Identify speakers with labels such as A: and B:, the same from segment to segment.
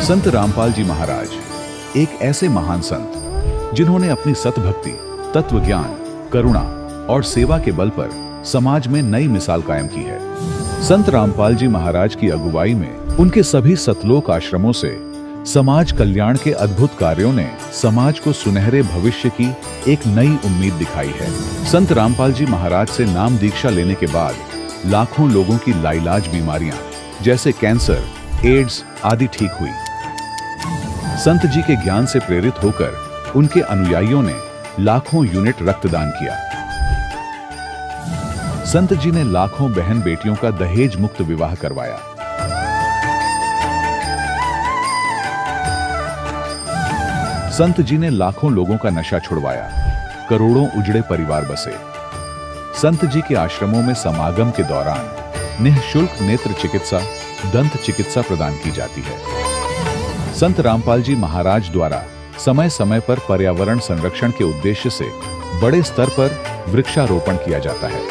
A: संत रामपाल जी महाराज एक ऐसे महान संत जिन्होंने अपनी सतभक्ति, तत्व ज्ञान, करुणा और सेवा के बल पर समाज में नई मिसाल कायम की है। संत रामपाल जी महाराज की अगुवाई में उनके सभी सतलोक आश्रमों से समाज कल्याण के अद्भुत कार्यों ने समाज को सुनहरे भविष्य की एक नई उम्मीद दिखाई है। संत रामपाल जी महाराज से नाम दीक्षा लेने के बाद लाखों लोगों की लाइलाज बीमारियां जैसे कैंसर, एड्स आदि ठीक हुई। संत जी के ज्ञान से प्रेरित होकर उनके अनुयायियों ने लाखों यूनिट रक्तदान किया। संत जी ने लाखों बहन बेटियों का दहेज मुक्त विवाह करवाया। संत जी ने लाखों लोगों का नशा छुड़वाया, करोड़ों उजड़े परिवार बसे। संत जी के आश्रमों में समागम के दौरान निःशुल्क नेत्र चिकित्सा, दंत चिकित्सा प्रदान की जाती है। संत रामपाल जी महाराज द्वारा समय समय पर पर्यावरण संरक्षण के उद्देश्य से बड़े स्तर पर वृक्षारोपण किया जाता है।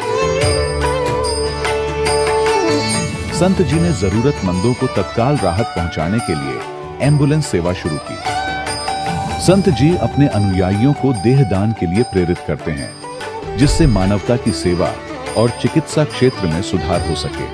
A: संत जी ने जरूरतमंदों को तत्काल राहत पहुंचाने के लिए एम्बुलेंस सेवा शुरू की। संत जी अपने अनुयायियों को देहदान के लिए प्रेरित करते हैं, जिससे मानवता की सेवा और चिकित्सा क्षेत्र में सुधार हो सके।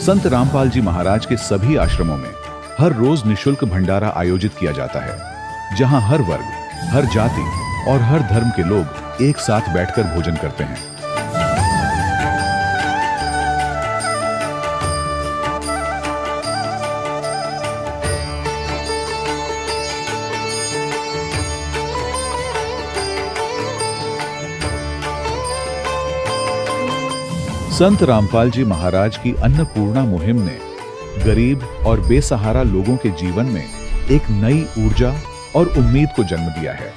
A: संत रामपाल जी महाराज के सभी आश्रमों में हर रोज निःशुल्क भंडारा आयोजित किया जाता है, जहां हर वर्ग, हर जाति और हर धर्म के लोग एक साथ बैठकर भोजन करते हैं। संत रामपाल जी महाराज की अन्नपूर्णा मुहिम ने गरीब और बेसहारा लोगों के जीवन में एक नई ऊर्जा और उम्मीद को जन्म दिया है।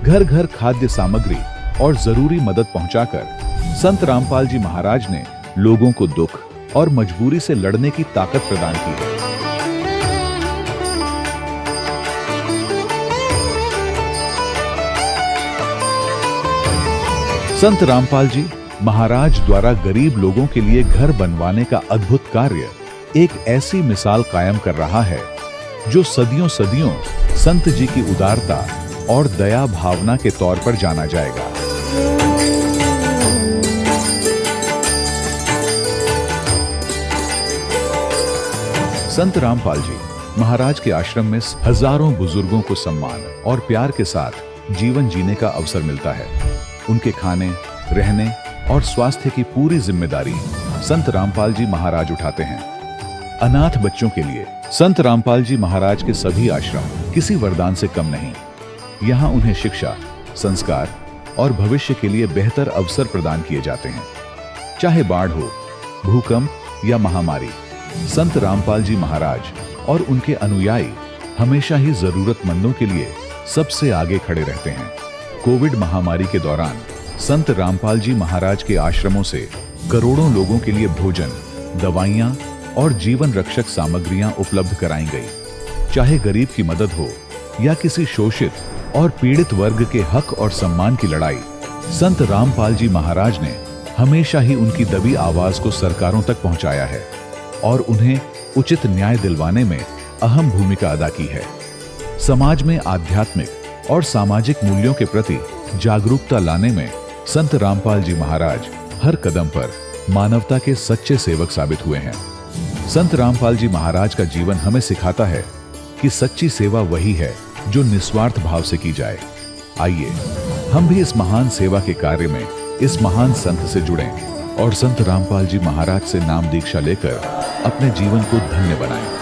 A: घर घर खाद्य सामग्री और जरूरी मदद पहुंचाकर संत रामपाल जी महाराज ने लोगों को दुख और मजबूरी से लड़ने की ताकत प्रदान की है। संत रामपाल जी महाराज द्वारा गरीब लोगों के लिए घर बनवाने का अद्भुत कार्य एक ऐसी मिसाल कायम कर रहा है जो सदियों सदियों संत जी की उदारता और दया भावना के तौर पर जाना जाएगा। संत रामपाल जी महाराज के आश्रम में हजारों बुजुर्गों को सम्मान और प्यार के साथ जीवन जीने का अवसर मिलता है। उनके खाने, रहने और स्वास्थ्य की पूरी जिम्मेदारी संत रामपाल जी महाराज उठाते हैं। अनाथ बच्चों के लिए संत रामपाल जी महाराज के सभी आश्रम किसी वरदान से कम नहीं। यहाँ उन्हें शिक्षा, संस्कार और भविष्य के लिए बेहतर अवसर प्रदान किए जाते हैं। चाहे बाढ़ हो, भूकंप या महामारी, संत रामपाल जी महाराज और उनके अनुयायी हमेशा ही जरूरतमंदों के लिए सबसे आगे खड़े रहते हैं। कोविड महामारी के दौरान संत रामपाल जी महाराज के आश्रमों से करोड़ों लोगों के लिए भोजन, दवाइयां और जीवन रक्षक सामग्रियां उपलब्ध कराई गई। चाहे गरीब की मदद हो या किसी शोषित और पीड़ित वर्ग के हक और सम्मान की लड़ाई, संत रामपाल जी महाराज ने हमेशा ही उनकी दबी आवाज को सरकारों तक पहुंचाया है और उन्हें उचित न्याय दिलवाने में अहम भूमिका अदा की है। समाज में आध्यात्मिक और सामाजिक मूल्यों के प्रति जागरूकता लाने में संत रामपाल जी महाराज हर कदम पर मानवता के सच्चे सेवक साबित हुए हैं। संत रामपाल जी महाराज का जीवन हमें सिखाता है कि सच्ची सेवा वही है जो निस्वार्थ भाव से की जाए। आइए हम भी इस महान सेवा के कार्य में इस महान संत से जुड़ें और संत रामपाल जी महाराज से नाम दीक्षा लेकर अपने जीवन को धन्य बनाएं।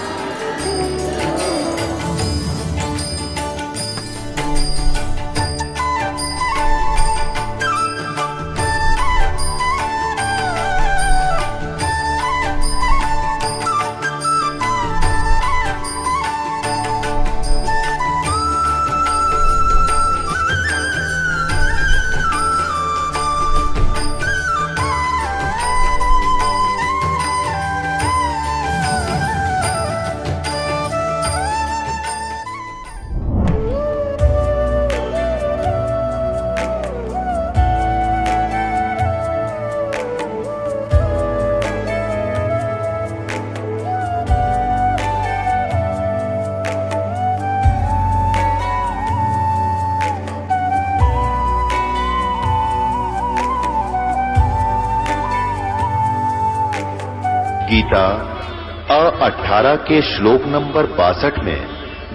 B: गीता अ18 के श्लोक नंबर 62 में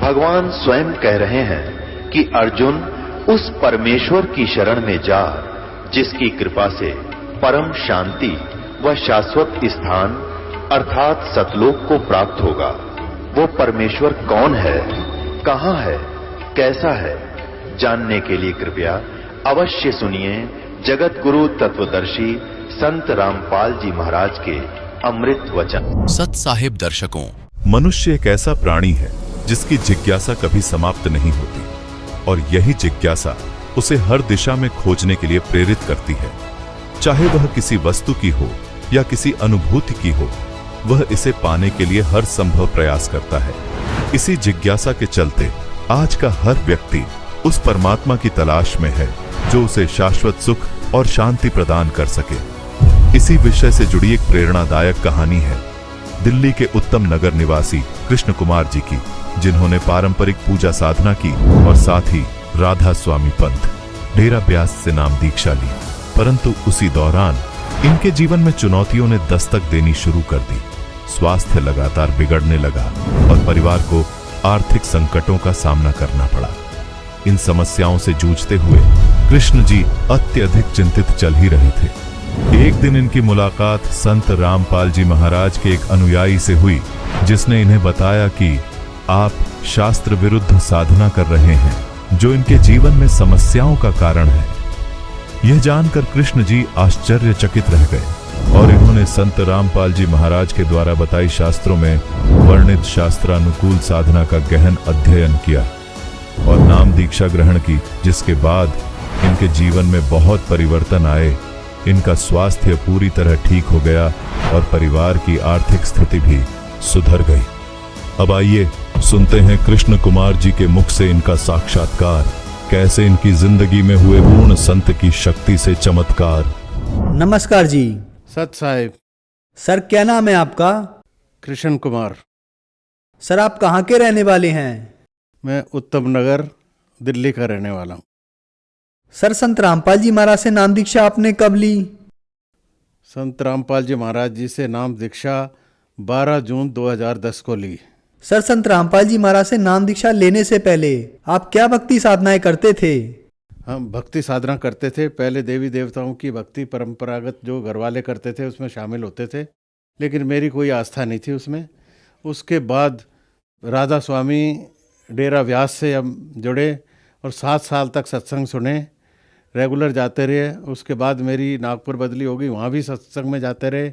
B: भगवान स्वयं कह रहे हैं कि अर्जुन उस परमेश्वर की शरण में जा जिसकी कृपा से परम शांति व शाश्वत स्थान अर्थात सतलोक को प्राप्त होगा। वो परमेश्वर कौन है, कहां है, कैसा है, जानने के लिए कृपया अवश्य सुनिए जगत गुरु तत्वदर्शी संत रामपाल जी महाराज के अमृत वचन।
C: सत साहिब दर्शकों,
D: मनुष्य एक ऐसा प्राणी है जिसकी जिज्ञासा कभी समाप्त नहीं होती और यही जिज्ञासा उसे हर दिशा में खोजने के लिए प्रेरित करती है। चाहे वह किसी वस्तु की हो या किसी अनुभूति की हो, वह इसे पाने के लिए हर संभव प्रयास करता है। इसी जिज्ञासा के चलते आज का हर व्यक्ति उस परमात्मा की तलाश में है जो उसे शाश्वत सुख और शांति प्रदान कर सके। इसी विषय से जुड़ी एक प्रेरणादायक कहानी है दिल्ली के उत्तम नगर निवासी कृष्ण कुमार जी की, जिन्होंने पारंपरिक पूजा साधना की और साथ ही राधा स्वामी पंथ डेरा ब्यास से नाम दीक्षा ली। परंतु उसी दौरान इनके जीवन में चुनौतियों ने दस्तक देनी शुरू कर दी। स्वास्थ्य लगातार बिगड़ने लगा और परिवार को आर्थिक संकटों का सामना करना पड़ा। इन समस्याओं से जूझते हुए कृष्ण जी अत्यधिक चिंतित चल ही रहे थे। एक दिन इनकी मुलाकात संत रामपाल जी महाराज के एक अनुयायी से हुई, जिसने इन्हें बताया कि आप शास्त्र विरुद्ध साधना कर रहे हैं जो इनके जीवन में समस्याओं का कारण है। यह जानकर कृष्ण जी आश्चर्यचकित रह गए और इन्होंने संत रामपाल जी महाराज के द्वारा बताई शास्त्रों में वर्णित शास्त्रानुकूल साधना का गहन अध्ययन किया और नाम दीक्षा ग्रहण की, जिसके बाद इनके जीवन में बहुत परिवर्तन आए। इनका स्वास्थ्य पूरी तरह ठीक हो गया और परिवार की आर्थिक स्थिति भी सुधर गई। अब आइए सुनते हैं कृष्ण कुमार जी के मुख से इनका साक्षात्कार, कैसे इनकी जिंदगी में हुए पूर्ण संत की शक्ति से चमत्कार।
E: नमस्कार जी।
F: सत साहिब।
E: सर क्या नाम है आपका?
F: कृष्ण कुमार।
E: सर आप कहाँ के रहने वाले हैं?
F: मैं उत्तम नगर दिल्ली का रहने वाला हूँ।
E: सर संत रामपाल जी महाराज से नाम दीक्षा आपने कब ली?
F: संत रामपाल जी महाराज जी से नाम दीक्षा 12 जून 2010 को ली।
E: सर संत रामपाल जी महाराज से नाम दीक्षा लेने से पहले आप क्या भक्ति साधनाएं करते थे?
F: हम भक्ति साधना करते थे। पहले देवी देवताओं की भक्ति परंपरागत जो घरवाले करते थे उसमें शामिल होते थे, लेकिन मेरी कोई आस्था नहीं थी उसमें। उसके बाद राधा स्वामी डेरा व्यास से हम जुड़े और 7 साल तक सत्संग सुने, रेगुलर जाते रहे। उसके बाद मेरी नागपुर बदली हो गई, वहाँ भी सत्संग में जाते रहे।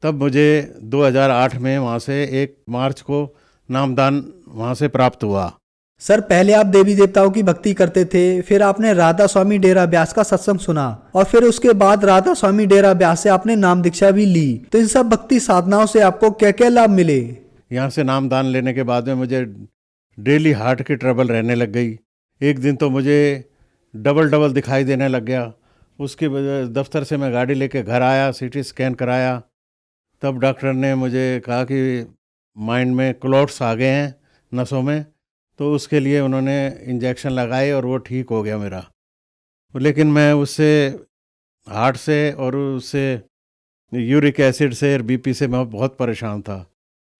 F: तब मुझे 2008 में वहाँ से 1 मार्च को नामदान वहाँ से प्राप्त हुआ।
E: सर पहले आप देवी देवताओं की भक्ति करते थे, फिर आपने राधा स्वामी डेरा ब्यास का सत्संग सुना और फिर उसके बाद राधा स्वामी डेरा ब्यास से आपने नाम दीक्षा भी ली। तो इन सब भक्ति साधनाओं से आपको क्या क्या लाभ मिले?
F: यहाँ से नामदान लेने के बाद में मुझे डेली हार्ट की ट्रबल रहने लग गई। एक दिन तो मुझे डबल दिखाई देने लग गया। उसके दफ्तर से मैं गाड़ी लेके घर आया, सीटी स्कैन कराया। तब डॉक्टर ने मुझे कहा कि माइंड में क्लॉट्स आ गए हैं नसों में, तो उसके लिए उन्होंने इंजेक्शन लगाए और वो ठीक हो गया मेरा। लेकिन मैं उससे हार्ट से और उससे यूरिक एसिड से और बीपी से मैं बहुत परेशान था।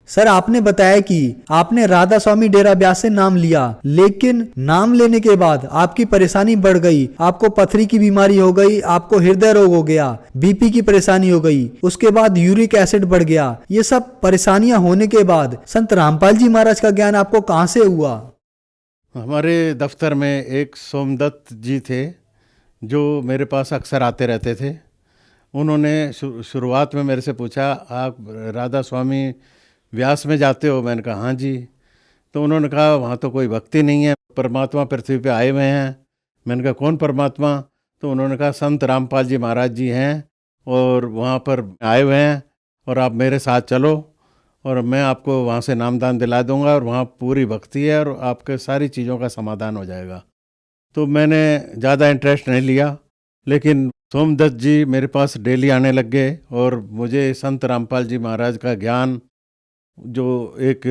E: सर आपने बताया कि आपने राधा स्वामी डेरा ब्यास से नाम लिया, लेकिन नाम लेने के बाद आपकी परेशानी बढ़ गई। आपको पथरी की बीमारी हो गई, आपको हृदय रोग हो गया, बीपी की परेशानी हो गई, उसके बाद यूरिक एसिड बढ़ गया। ये सब परेशानियां होने के बाद संत रामपाल जी महाराज का ज्ञान आपको कहाँ से हुआ?
F: हमारे दफ्तर में एक सोमदत्त जी थे जो मेरे पास अक्सर आते रहते थे। उन्होंने शुरुआत में मेरे से पूछा, आप राधा स्वामी व्यास में जाते हो? मैंने कहा हाँ जी। तो उन्होंने कहा वहाँ तो कोई भक्ति नहीं है, परमात्मा पृथ्वी पे आए हुए हैं। मैंने कहा कौन परमात्मा? तो उन्होंने कहा संत रामपाल जी महाराज जी हैं और वहाँ पर आए हुए हैं और आप मेरे साथ चलो और मैं आपको वहाँ से नामदान दिला दूंगा और वहाँ पूरी भक्ति है और आपके सारी चीज़ों का समाधान हो जाएगा। तो मैंने ज़्यादा इंटरेस्ट नहीं लिया, लेकिन सोमदत्त जी मेरे पास डेली आने लग गए और मुझे संत रामपाल जी महाराज का ज्ञान, जो एक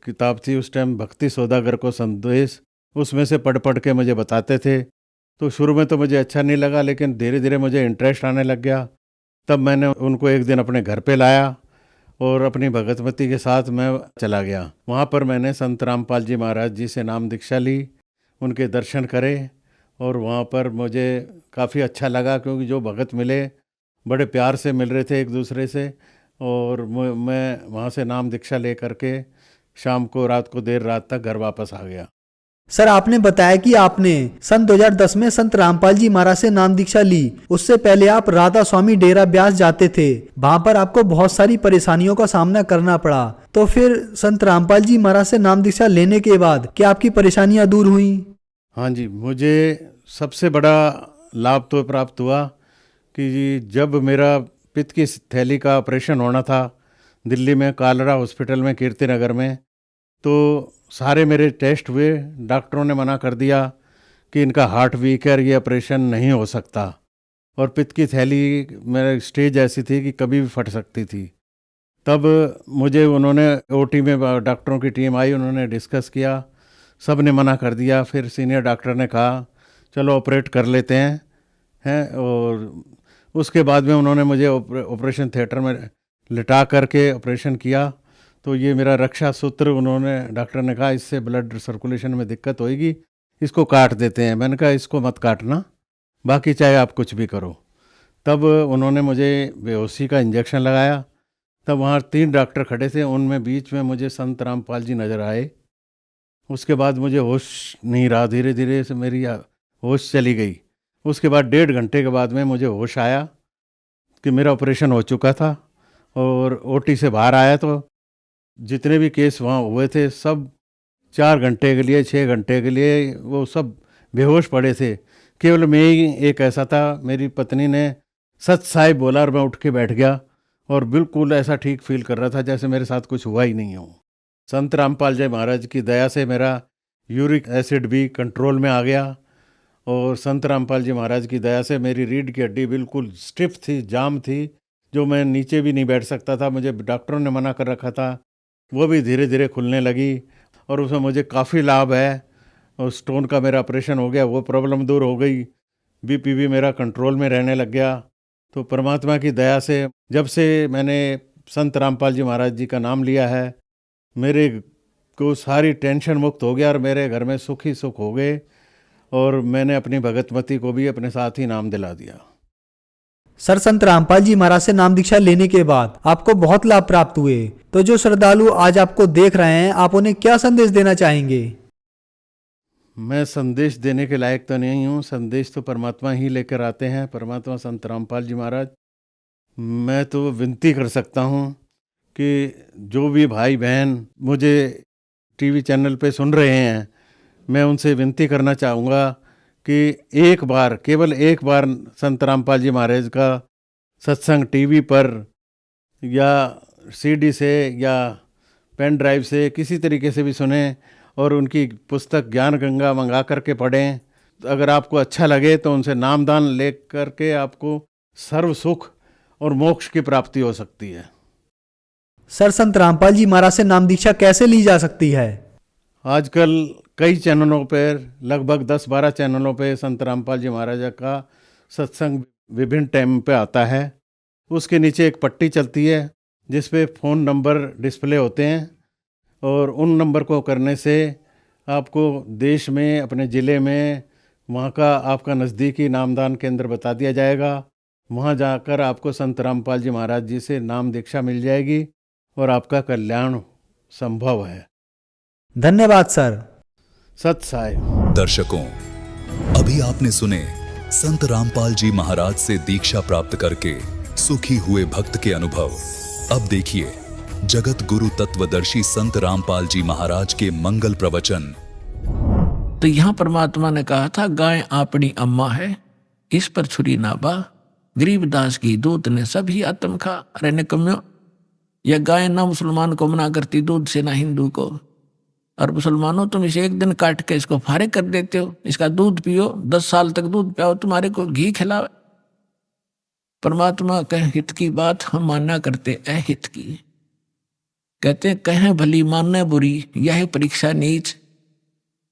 F: किताब थी उस टाइम भक्ति सौदागर को संदेश, उसमें से पढ़ के मुझे बताते थे। तो शुरू में तो मुझे अच्छा नहीं लगा, लेकिन धीरे धीरे मुझे इंटरेस्ट आने लग गया। तब मैंने उनको एक दिन अपने घर पे लाया और अपनी भगतमती के साथ मैं चला गया। वहाँ पर मैंने संत रामपाल जी महाराज जी से नाम दीक्षा ली, उनके दर्शन करे और वहाँ पर मुझे काफ़ी अच्छा लगा, क्योंकि जो भगत मिले बड़े प्यार से मिल रहे थे एक दूसरे से। और मैं वहाँ से नाम दीक्षा ले करके शाम को रात को देर रात तक घर वापस आ गया।
E: सर, आपने बताया कि आपने सन 2010 में संत रामपाल जी महाराज से नाम दीक्षा ली। उससे पहले आप राधा स्वामी डेरा ब्यास जाते थे। वहां पर आपको बहुत सारी परेशानियों का सामना करना पड़ा। तो फिर संत रामपाल जी महाराज से नाम दीक्षा लेने के बाद क्या आपकी परेशानियां दूर हुई?
F: हाँ जी, मुझे सबसे बड़ा लाभ तो प्राप्त हुआ कि जब मेरा पित्त की थैली का ऑपरेशन होना था दिल्ली में कालरा हॉस्पिटल में कीर्ति नगर में, तो सारे मेरे टेस्ट हुए। डॉक्टरों ने मना कर दिया कि इनका हार्ट वीक है, ये ऑपरेशन नहीं हो सकता। और पित्त की थैली मेरा स्टेज ऐसी थी कि कभी भी फट सकती थी। तब मुझे उन्होंने ओटी में डॉक्टरों की टीम आई, उन्होंने डिस्कस किया, सब ने मना कर दिया। फिर सीनियर डॉक्टर ने कहा चलो ऑपरेट कर लेते हैं। और उसके बाद में उन्होंने मुझे ऑपरेशन थिएटर में लिटा करके ऑपरेशन किया। तो ये मेरा रक्षा सूत्र, उन्होंने डॉक्टर ने कहा इससे ब्लड सर्कुलेशन में दिक्कत होएगी, इसको काट देते हैं। मैंने कहा इसको मत काटना, बाकी चाहे आप कुछ भी करो। तब उन्होंने मुझे बेहोशी का इंजेक्शन लगाया। तब वहाँ 3 डॉक्टर खड़े थे, उनमें बीच में मुझे संत रामपाल जी नज़र आए। उसके बाद मुझे होश नहीं रहा, धीरे धीरे से मेरी होश चली गई। उसके बाद 1.5 घंटे के बाद में मुझे होश आया कि मेरा ऑपरेशन हो चुका था। और ओटी से बाहर आया तो जितने भी केस वहाँ हुए थे सब 4 घंटे के लिए 6 घंटे के लिए वो सब बेहोश पड़े थे। केवल मैं ही एक ऐसा था, मेरी पत्नी ने सच साहिब बोला और मैं उठ के बैठ गया और बिल्कुल ऐसा ठीक फील कर रहा था जैसे मेरे साथ कुछ हुआ ही नहीं हो। संत रामपाल जी महाराज की दया से मेरा यूरिक एसिड भी कंट्रोल में आ गया। और संत रामपाल जी महाराज की दया से मेरी रीढ़ की हड्डी बिल्कुल स्टिफ थी, जाम थी, जो मैं नीचे भी नहीं बैठ सकता था। मुझे डॉक्टरों ने मना कर रखा था, वो भी धीरे धीरे खुलने लगी और उसमें मुझे काफ़ी लाभ है। और स्टोन का मेरा ऑपरेशन हो गया, वो प्रॉब्लम दूर हो गई। बीपी भी मेरा कंट्रोल में रहने लग गया। तो परमात्मा की दया से जब से मैंने संत रामपाल जी महाराज जी का नाम लिया है, मेरे को सारी टेंशन मुक्त हो गया और मेरे घर में सुख ही सुख हो गए। और मैंने अपनी भगतमती को भी अपने साथ ही नाम दिला दिया।
E: सर, संत रामपाल जी महाराज से नाम दीक्षा लेने के बाद आपको बहुत लाभ प्राप्त हुए। तो जो श्रद्धालु आज आपको देख रहे हैं, आप उन्हें क्या संदेश देना चाहेंगे?
F: मैं संदेश देने के लायक तो नहीं हूँ, संदेश तो परमात्मा ही लेकर आते हैं, परमात्मा संत रामपाल जी महाराज। मैं तो विनती कर सकता हूँ कि जो भी भाई बहन मुझे टीवी चैनल पे सुन रहे हैं, मैं उनसे विनती करना चाहूँगा कि एक बार, केवल एक बार संत रामपाल जी महाराज का सत्संग टीवी पर या सीडी से या पेन ड्राइव से किसी तरीके से भी सुने और उनकी पुस्तक ज्ञान गंगा मंगा करके पढ़ें। अगर आपको अच्छा लगे तो उनसे नामदान ले करके आपको सर्व सुख और मोक्ष की प्राप्ति हो सकती है।
E: सर, संत रामपाल जी महाराज से नाम दीक्षा कैसे ली जा सकती है?
F: आजकल कई चैनलों पर, लगभग 10-12 चैनलों पे संत रामपाल जी महाराज का सत्संग विभिन्न टाइम पे आता है। उसके नीचे एक पट्टी चलती है जिस पे फ़ोन नंबर डिस्प्ले होते हैं और उन नंबर को करने से आपको देश में, अपने ज़िले में, वहाँ का आपका नज़दीकी नामदान केंद्र बता दिया जाएगा। वहाँ जाकर आपको संत रामपाल जी महाराज जी से नाम दीक्षा मिल जाएगी और आपका कल्याण संभव है।
E: धन्यवाद सर।
F: सत साई।
C: दर्शकों, अभी आपने सुने संत रामपाल जी महाराज से दीक्षा प्राप्त करके सुखी हुए भक्त के अनुभव। अब देखिए जगत गुरु तत्वदर्शी संत रामपाल जी महाराज के मंगल प्रवचन।
G: तो यहाँ परमात्मा ने कहा था, गाय आपनी अम्मा है, इस पर छुरी ना बा, गरीबदास की दूध ने सभी आत्म खा। अरे निकम्यो, यह गाय ना मुसलमान को मना करती दूध से, ना हिंदू को। और मुसलमानों, तुम इसे एक दिन काट के इसको फारे कर देते हो, इसका दूध पियो, 10 साल तक दूध पियाओ, तुम्हारे को घी खिलाओ। परमात्मा कहे हित की बात हम मानना करते अहित की। कहते हैं कहें भली मानना बुरी, यह परीक्षा नीच।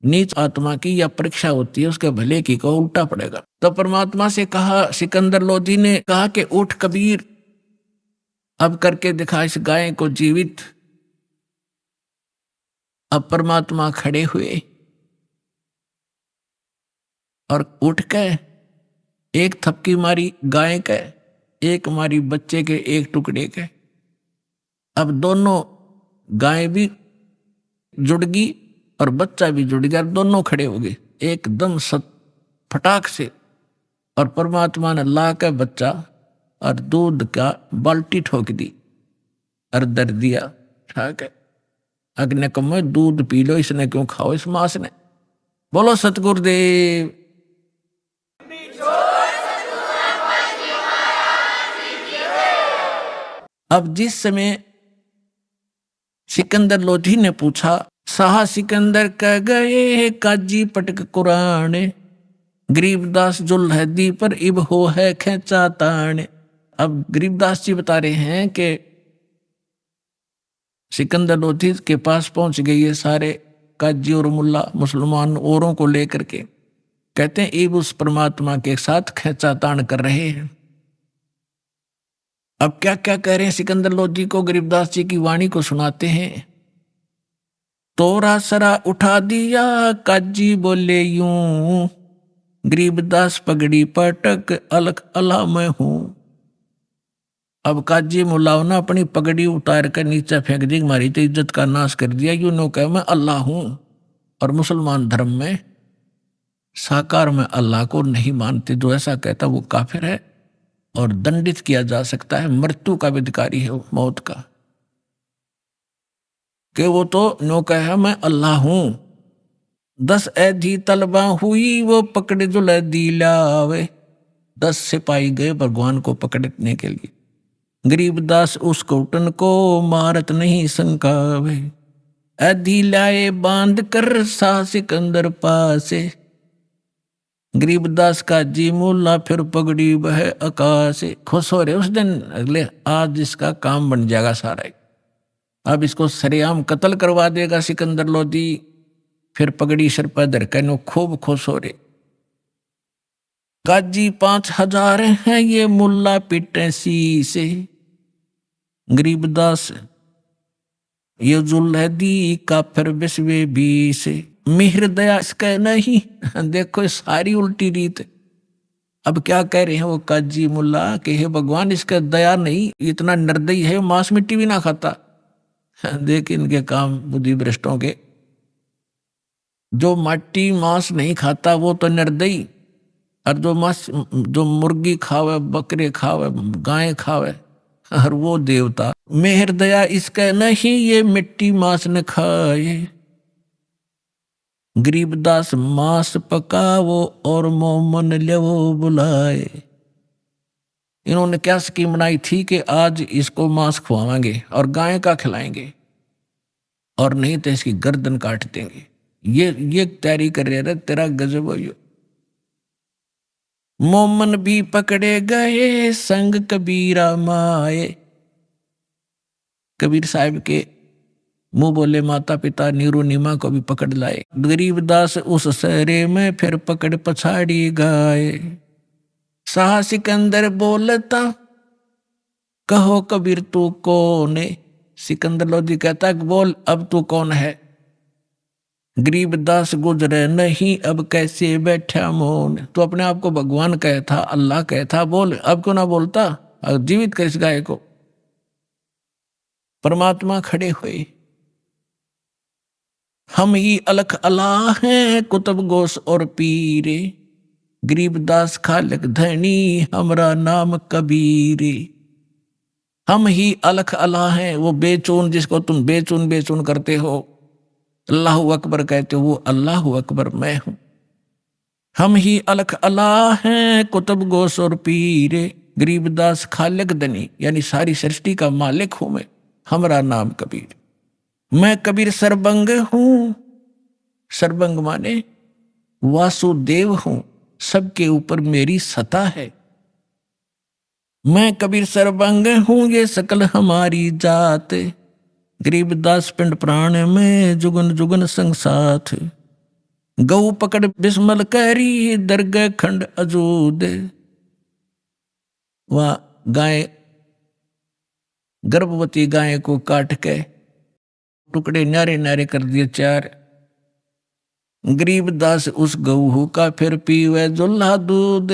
G: नीच आत्मा की या परीक्षा होती है, उसके भले की को उल्टा पड़ेगा। तो परमात्मा से कहा, सिकंदर लोधी ने कहा कि उठ कबीर, अब करके दिखा इस गाय को जीवित। अब परमात्मा खड़े हुए और उठ के एक थपकी मारी गाय के, एक मारी बच्चे के एक टुकड़े के। अब दोनों गाय भी जुड़ गई और बच्चा भी जुड़ गया, दोनों खड़े हो गए एकदम फटाक से। और परमात्मा ने ला के बच्चा और दूध का बाल्टी ठोक दी और दर दिया। ठीक है, अग्नि को मैं दूध पी लो, इसने क्यों खाओ इस मास ने। बोलो सतगुरुदेव। अब जिस समय सिकंदर लोधी ने पूछा, साहा सिकंदर कह गए काजी पटक कुरान, गरीबदास जुल्हदी पर इब हो है खेचा तान। अब गरीबदास जी बता रहे हैं कि सिकंदर लोधी के पास पहुंच गए ये सारे काजी और मुल्ला मुसलमान औरों को लेकर के। कहते हैं इब उस परमात्मा के साथ खेचा तान कर रहे हैं। अब क्या क्या कह रहे हैं सिकंदर लोधी को गरीबदास जी की वाणी को सुनाते हैं। तोरा सरा उठा दिया काजी बोले यूं, गरीबदास पगड़ी पटक अलख अला मैं हूं। अब काजी मुल्लाओं ने अपनी पगड़ी उतार कर नीचे फेंक दी, मारी तो इज्जत का नाश कर दिया। यूं नो कह मैं अल्लाह हूं। और मुसलमान धर्म में साकार में अल्लाह को नहीं मानते, जो ऐसा कहता वो काफिर है और दंडित किया जा सकता है, मृत्यु का भी अधिकारी है, मौत का। कि वो तो नो कहा मैं अल्लाह हूं। 10 ऐधी तलबा हुई वो पकड़े जो लदी लावे। 10 सिपाही गए भगवान को पकड़ने के लिए। गरीबदास उस कोटन को मारत नहीं संकावे। ऐधी लाए बांध कर सा सिकंदर पासे। गरीबदास का जी मुल्ला फिर पगड़ी बह आकाश। खुश हो रहे उस दिन, अगले आज इसका काम बन जाएगा सारा। अब इसको सरेआम कत्ल करवा देगा सिकंदर लोधी। फिर पगड़ी सर पर धर के खूब खुश हो रहे। काजी 5000 हैं ये मुल्ला पिटे सी से। गरीबदास ये जुल्हदी का फिर बिस्वे भी से। मिहर दया इसका नहीं। देखो सारी उल्टी रीत। अब क्या कह रहे हैं वो काजी मुल्ला कि हे भगवान इसका दया नहीं, इतना निर्दयी है, मांस मिट्टी भी ना खाता। देख इनके काम बुद्धि भ्रष्टों के। जो मट्टी मांस नहीं खाता वो तो निर्दयी, और जो मुर्गी खावे, बकरे खावे, गाय खावे, और वो देवता। मेहर दया इसका नहीं ये मिट्टी मांस न खाए। गरीबदास मांस पकावो और मोमन लेवो बुलाए। इन्होंने क्या स्कीम बनाई थी कि आज इसको मांस खुआवाएंगे और गाय का खिलाएंगे, और नहीं तो इसकी गर्दन काट देंगे। ये तैयारी कर रहे थे। तेरा गजब हो। मोमन भी पकड़े गए संग कबीरा माए। कबीर साहब के मुंह बोले माता पिता नीरू नीमा को भी पकड़ लाए। गरीबदास उस सहरे में फिर पकड़ पछाड़ी गाए। शाह सिकंदर बोलता कहो कबीर तू कौन है। सिकंदर लोधी कहता बोल अब तू कौन है। गरीबदास गुजरे नहीं अब कैसे बैठा मौन। तो अपने आप को भगवान कहता, अल्लाह कहता, बोल अब क्यों ना बोलता। जीवित कर इस गाय को। परमात्मा खड़े हुए। हम ही अलख अल्लाह हैं कुतुब गोस और पीरे। गरीबदास खालक धनी हमरा नाम कबीरे। हम ही अलख अल्लाह हैं, वो बेचून जिसको तुम बेचून बेचून करते हो, अल्लाहु अकबर कहते हो, वो अल्लाहु अकबर मैं हूं। हम ही अलख अल्लाह हैं कुतुब गोस और पीरे। गरीबदास खालिक धनी यानी सारी सृष्टि का मालिक हूं मैं, हमरा नाम कबीर। मैं कबीर सरबंग हूं। सरबंग माने वासुदेव हूं, सबके ऊपर मेरी सत्ता है। मैं कबीर सरबंग हूं ये सकल हमारी जात। गरीबदास पिंड प्राण में जुगन जुगन संग साथ। गौ पकड़ बिस्मल करी दरगह खंड अजूद। वह गाय गर्भवती गाय को काट के टुकड़े न्यारे न्यारे कर दिए 4। गरीबदास उस गऊ का फिर पीवे जुल्हा दूध।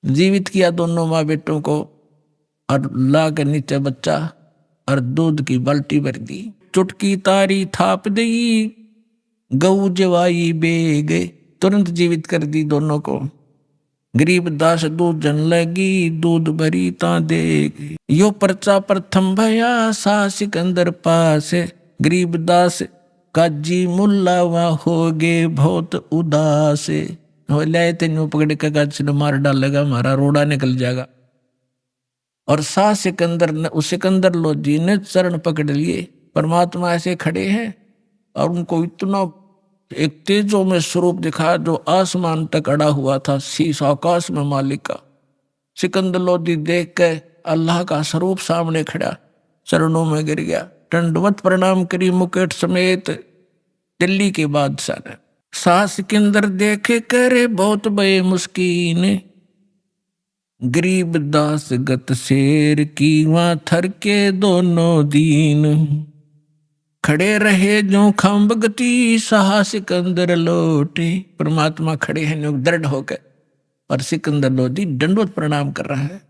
G: जीवित किया दोनों माँ बेटों को और ला के नीचे बच्चा और दूध की बाल्टी भर दी। चुटकी तारी थाप दी, गऊ जवाई बेग, तुरंत जीवित कर दी दोनों को। गरीबदास दूध जन लगी, दूध भरी ता देग। यो पर्चा प्रथम भया सा सिकंदर पास। गरीबदास काजी मुल्ला वहाँ हो गे बहुत उदास। हो लाए तेन पकड़ के काज मार डालेगा, हमारा रोड़ा निकल जाएगा। और सा सिकंदर ने, उस सिकंदर लोधी ने चरण पकड़ लिए। परमात्मा ऐसे खड़े हैं और उनको इतना एक तेजों में स्वरूप दिखा जो आसमान तक अड़ा हुआ था, शीश आकाश में मालिक का। सिकंदर लोधी देख के अल्लाह का स्वरूप सामने खड़ा, चरणों में गिर गया, दंडवत प्रणाम करी मुकुट समेत। दिल्ली के बादशाह ने सा सिकंदर देखे करे बहुत बे मुस्कीन। गरीबदास गत शेर की वहां थर के दोनों दीन। खड़े रहे जो खम्ब गति साहा सिकंदर लोटे। परमात्मा खड़े हैं जो दृढ़ होकर और सिकंदर लोधी दंडवत प्रणाम कर रहा है।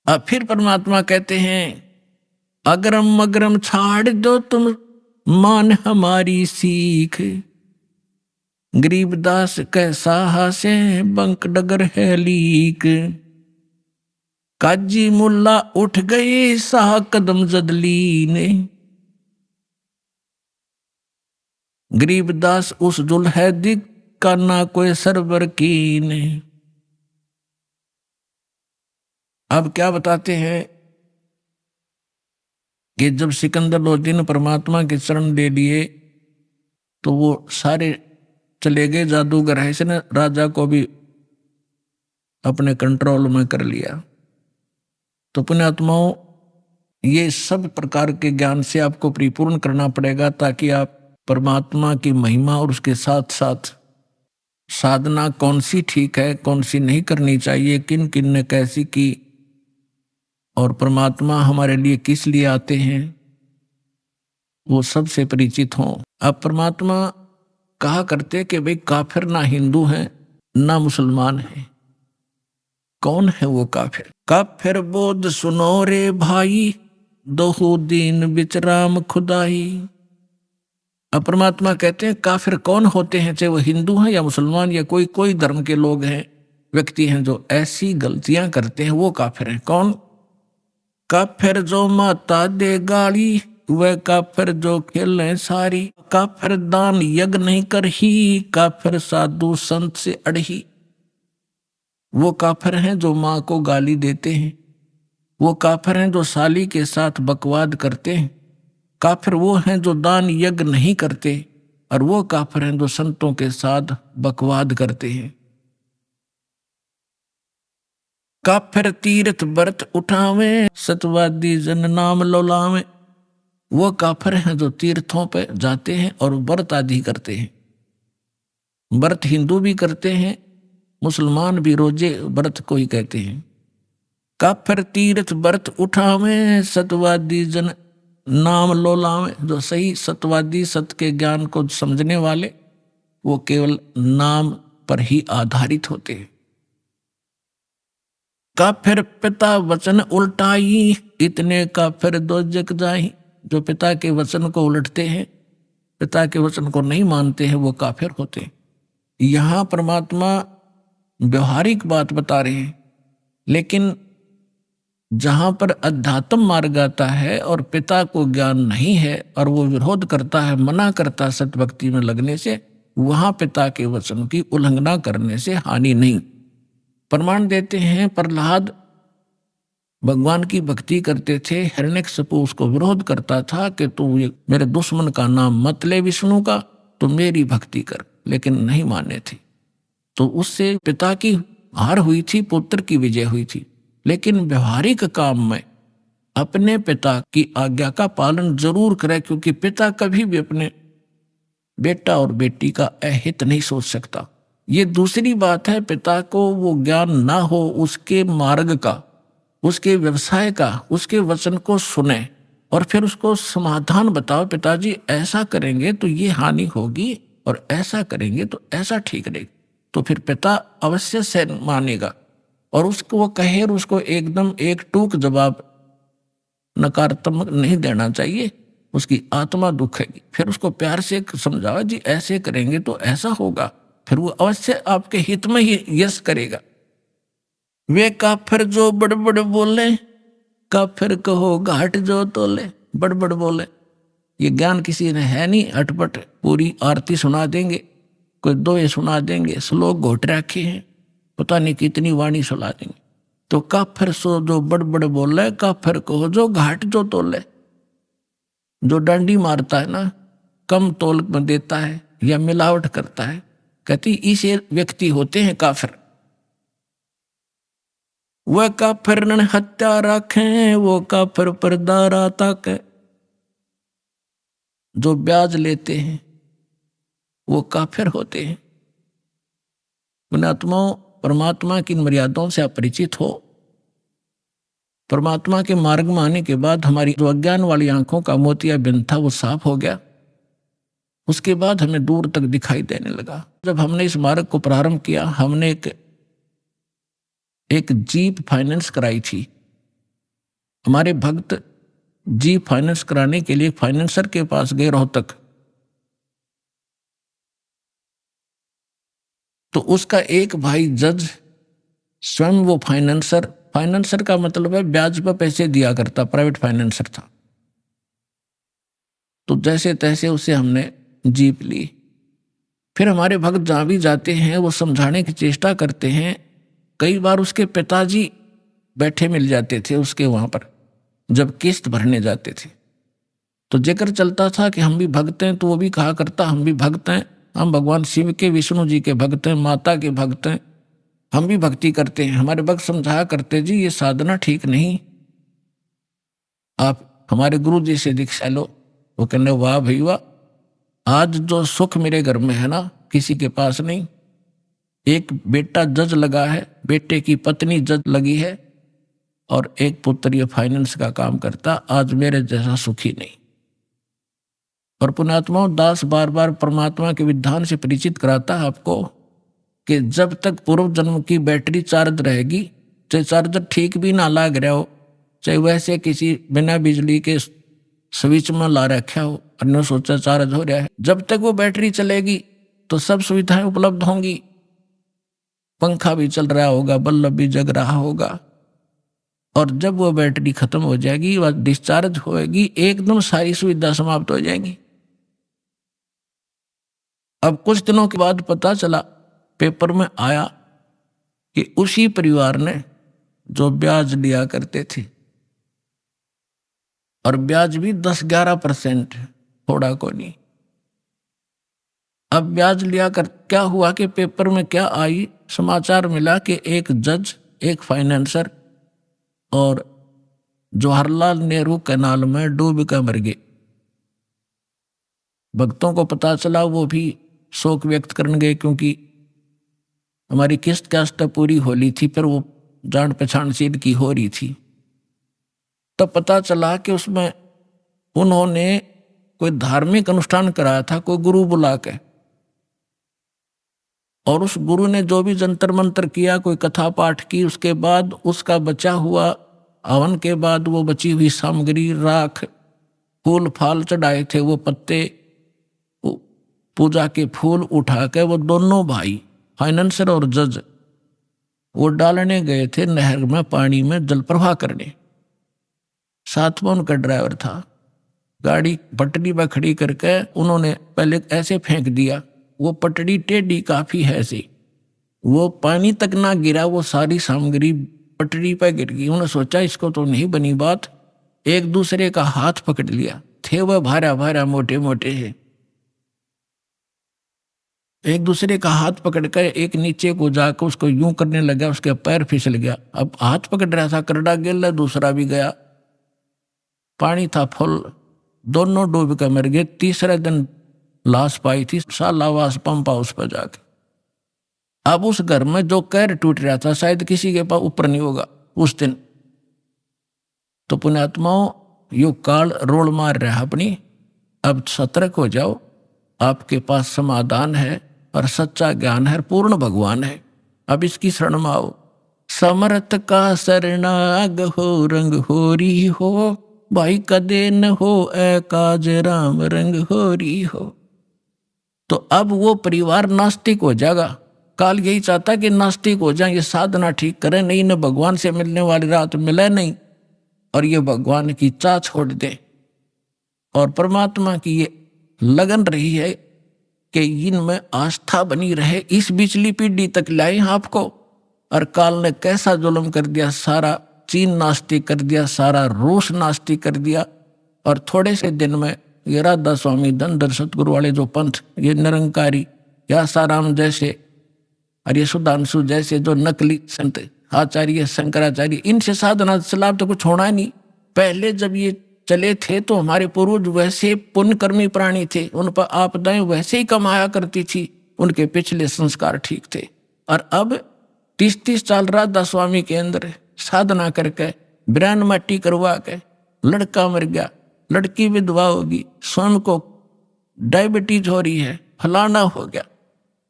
G: अब फिर परमात्मा कहते हैं अगरम मगरम छाड़ दो तुम मान हमारी सीख। गरीबदास कैसा से बंक डगर है लीक। काजी मुल्ला उठ गए साह कदम जदली ने। गरीबदास उस जुल्हैदी का ना कोई सरवर की ने। अब क्या बताते हैं कि जब सिकंदर लोधी ने परमात्मा के चरण ले लिए तो वो सारे चले गए। जादूगर है, इसने राजा को भी अपने कंट्रोल में कर लिया। तो पुण्यात्माओं, ये सब प्रकार के ज्ञान से आपको परिपूर्ण करना पड़ेगा ताकि आप परमात्मा की महिमा और उसके साथ साथ साधना कौन सी ठीक है, कौन सी नहीं करनी चाहिए, किन किन ने कैसी की और परमात्मा हमारे लिए किस लिए आते हैं, वो सबसे परिचित हों। अब परमात्मा कहा करते कि भाई काफिर ना हिंदू हैं ना मुसलमान हैं। कौन है वो काफिर? काफिर बोध सुनो रे भाई, दोहू दीन बिचराम खुदाई। अब परमात्मा कहते हैं काफिर कौन होते हैं, चाहे वो हिंदू हैं या मुसलमान या कोई धर्म के लोग हैं, व्यक्ति हैं जो ऐसी गलतियां करते हैं, वो काफिर हैं। कौन? काफिर जो माता दे गाली, वह काफिर जो खेलें सारी। काफिर दान यज्ञ नहीं करही, काफिर साधु संत से अड़ही। वो काफिर हैं जो माँ को गाली देते हैं, वो काफिर हैं जो साली के साथ बकवाद करते हैं, काफिर वो हैं जो दान यज्ञ नहीं करते, और वो काफिर हैं जो संतों के साथ बकवाद करते हैं। काफिर तीर्थ व्रत उठावे, सतवादी जन नाम लौलावे। वो काफिर हैं जो तीर्थों पे जाते हैं और व्रत आदि करते हैं। व्रत हिंदू भी करते हैं, मुसलमान भी रोजे व्रत को ही कहते हैं। काफिर तीर्थ व्रत उठावे, सतवादी जन नाम लोलावे। जो सही सतवादी, सत्य के ज्ञान को समझने वाले, वो केवल नाम पर ही आधारित होते हैं। काफिर पिता वचन उल्टाई, इतने काफिर दो जग जाई। जो पिता के वचन को उलटते हैं, पिता के वचन को नहीं मानते हैं, वो काफिर होते हैं। यहाँ परमात्मा व्यवहारिक बात बता रहे हैं, लेकिन जहां पर अध्यात्म मार्ग आता है और पिता को ज्ञान नहीं है और वो विरोध करता है, मना करता है सत्य भक्ति में लगने से, वहां पिता के वचन की उल्लंघना करने से हानि नहीं। प्रमाण देते हैं प्रहलाद भगवान की भक्ति करते थे, हिरण्यकशिपु उसको विरोध करता था कि तू मेरे दुश्मन का नाम मत ले विष्णु का, तू मेरी भक्ति कर, लेकिन नहीं माने थे। तो उससे पिता की हार हुई थी, पुत्र की विजय हुई थी। लेकिन व्यवहारिक काम में अपने पिता की आज्ञा का पालन जरूर करें, क्योंकि पिता कभी भी अपने बेटा और बेटी का अहित नहीं सोच सकता। ये दूसरी बात है, पिता को वो ज्ञान ना हो उसके मार्ग का, उसके व्यवसाय का, उसके वचन को सुने और फिर उसको समाधान बताओ, पिताजी ऐसा करेंगे तो ये हानि होगी और ऐसा करेंगे तो ऐसा ठीक रहेगा, तो फिर पिता अवश्य से मानेगा। और उसको वो कहे और उसको एकदम एक टूक जवाब नकारात्मक नहीं देना चाहिए, उसकी आत्मा दुखेगी। फिर उसको प्यार से समझाओ, जी ऐसे करेंगे तो ऐसा होगा, फिर वो अवश्य आपके हित में ही यस करेगा। वे काफिर जो बड़बड़ बोले, काफिर कहो घाट जो तोले, बड़बड़ बोले। ये ज्ञान किसी ने है नहीं, अटपट पूरी आरती सुना देंगे, कोई दोहे सुना देंगे, श्लोक घोट रखे हैं, पता नहीं कितनी वाणी सुना देंगे। तो काफिर सो जो बड़बड़ बोले, काफिर कहो जो घाट जो तोले। जो डंडी मारता है ना, कम तोल में देता है या मिलावट करता है, कहती इसे व्यक्ति होते हैं काफिर। वह काफिर ने हत्या रखे, वो काफिर पर दारा ताके। जो ब्याज लेते हैं वो काफिर होते हैं। पुण्यात्माओं, परमात्मा की मर्यादाओं से अपरिचित हो, परमात्मा के मार्ग में आने के बाद हमारी जो अज्ञान वाली आंखों का मोतियाबिंद था वो साफ हो गया। उसके बाद हमें दूर तक दिखाई देने लगा। जब हमने इस मार्ग को प्रारंभ किया, हमने एक जीप फाइनेंस कराई थी। हमारे भक्त जीप फाइनेंस कराने के लिए फाइनेंसर के पास गए रोहतक, तो उसका एक भाई जज स्वयं वो फाइनेंसर का मतलब है ब्याज पर पैसे दिया करता, प्राइवेट फाइनेंसर था। तो जैसे तैसे उसे हमने जीप ली। फिर हमारे भक्त जहां भी जाते हैं वो समझाने की चेष्टा करते हैं। कई बार उसके पिताजी बैठे मिल जाते थे उसके वहां पर, जब किस्त भरने जाते थे। तो जिक्र चलता था कि हम भी भक्त हैं, तो वो भी कहा करता हम भी भक्त हैं, हम भगवान शिव के, विष्णु जी के भक्त हैं, माता के भक्त हैं, हम भी भक्ति करते हैं। हमारे भक्त समझाया करते, जी ये साधना ठीक नहीं, आप हमारे गुरु जी से दीक्षा लो। वो कहने वाह भाई वाह, आज जो सुख मेरे घर में है ना, किसी के पास नहीं। एक बेटा जज लगा है, बेटे की पत्नी जज लगी है, और एक पुत्र ये फाइनेंस का काम करता, आज मेरे जैसा सुखी नहीं। और पुण्यात्माओं, दास बार बार परमात्मा के विधान से परिचित कराता है आपको कि जब तक पूर्व जन्म की बैटरी चार्ज रहेगी, चाहे चार्जर ठीक भी ना लग रहा हो, चाहे वैसे किसी बिना बिजली के स्विच में ला रखा हो और न सोचा चार्ज हो रहा है, जब तक वो बैटरी चलेगी तो सब सुविधाएं उपलब्ध होंगी। पंखा भी चल रहा होगा, बल्ब भी जग रहा होगा, और जब वो बैटरी खत्म हो जाएगी, वह डिस्चार्ज होएगी, एकदम सारी सुविधा समाप्त हो जाएगी। अब कुछ दिनों के बाद पता चला, पेपर में आया कि उसी परिवार ने जो ब्याज लिया करते थे, और ब्याज भी 10-11%, थोड़ा को नहीं। अब ब्याज लिया कर क्या हुआ कि पेपर में क्या आई, समाचार मिला कि एक जज, एक फाइनेंसर और जवाहरलाल नेहरू कैनाल में डूब कर मर गए। भक्तों को पता चला, वो भी शोक व्यक्त करने गए, क्योंकि हमारी किस्त कास्ट पूरी होली थी, फिर वो जान पहचान सीध की हो रही थी। तब पता चला कि उसमें उन्होंने कोई धार्मिक अनुष्ठान कराया था, कोई गुरु बुला के, और उस गुरु ने जो भी जंतर मंत्र किया, कोई कथा पाठ की, उसके बाद उसका बचा हुआ हवन के बाद वो बची हुई सामग्री, राख, फूल फाल चढ़ाए थे, वो पत्ते, पूजा के फूल उठा के वो दोनों भाई फाइनेंसर और जज वो डालने गए थे नहर में, पानी में जल प्रवाह करने। साथ में उनका ड्राइवर था। गाड़ी पटड़ी पर खड़ी करके उन्होंने पहले ऐसे फेंक दिया, वो पटड़ी टेढ़ी काफी है ऐसी, वो पानी तक ना गिरा, वो सारी सामग्री पटड़ी पर गिर गई। उन्होंने सोचा इसको तो नहीं बनी बात, एक दूसरे का हाथ पकड़ लिया, थे वह भारा भारा मोटे मोटे है, एक दूसरे का हाथ पकड़कर एक नीचे को जाकर उसको यूं करने लगा, उसके पैर फिसल गया। अब हाथ पकड़ रहा था, करड़ा गिर, दूसरा भी गया, पानी था फुल, दोनों डूब कर मर गए। तीसरे दिन लाश पाई थी सालावास पंप हाउस पर जाके। अब उस घर में जो कहर टूट रहा था शायद किसी के पास ऊपर नहीं होगा उस दिन। तो पुण्यात्माओं, यो काल रोल मार रहा अपनी, अब सतर्क हो जाओ, आपके पास समाधान है और सच्चा ज्ञान है, पूर्ण भगवान है। अब इसकी शरण में आओ। समर्थ का शरणाग हो, रंग होरी हो, भाई कदे न हो ए काज राम रंग होरी हो। तो अब वो परिवार नास्तिक हो जाएगा। काल यही चाहता कि नास्तिक हो जाए, ये साधना ठीक करें, नहीं न भगवान से मिलने वाली रात मिले नहीं, और ये भगवान की चाह छोड़ दे और परमात्मा की ये लगन रही है कि इनमें आस्था बनी रहे, इस बिचली पीढ़ी तक लाए आपको। और काल ने कैसा जुल्म कर दिया, सारा चीन नास्तिक कर दिया, सारा रूस नास्तिक कर दिया। और थोड़े से दिन में ये राधा स्वामी धनधर सतगुरु वाले जो पंथ, ये निरंकारी या साराम जैसे और ये सुधांशु जैसे जो नकली संत आचार्य शंकराचार्य, इनसे साधना से लाभ तो कुछ होना नहीं। पहले जब ये चले थे तो हमारे पूर्वज वैसे पुण्यकर्मी प्राणी थे, उन पर आपदाएं वैसे ही कमाया करती थी, उनके पिछले संस्कार ठीक थे। और अब 30-30 साल राधा स्वामी के अंदर साधना करके ब्रान मट्टी करवा के लड़का मर गया, लड़की विधवा होगी, स्वयं को डायबिटीज हो रही है, फलाना हो गया,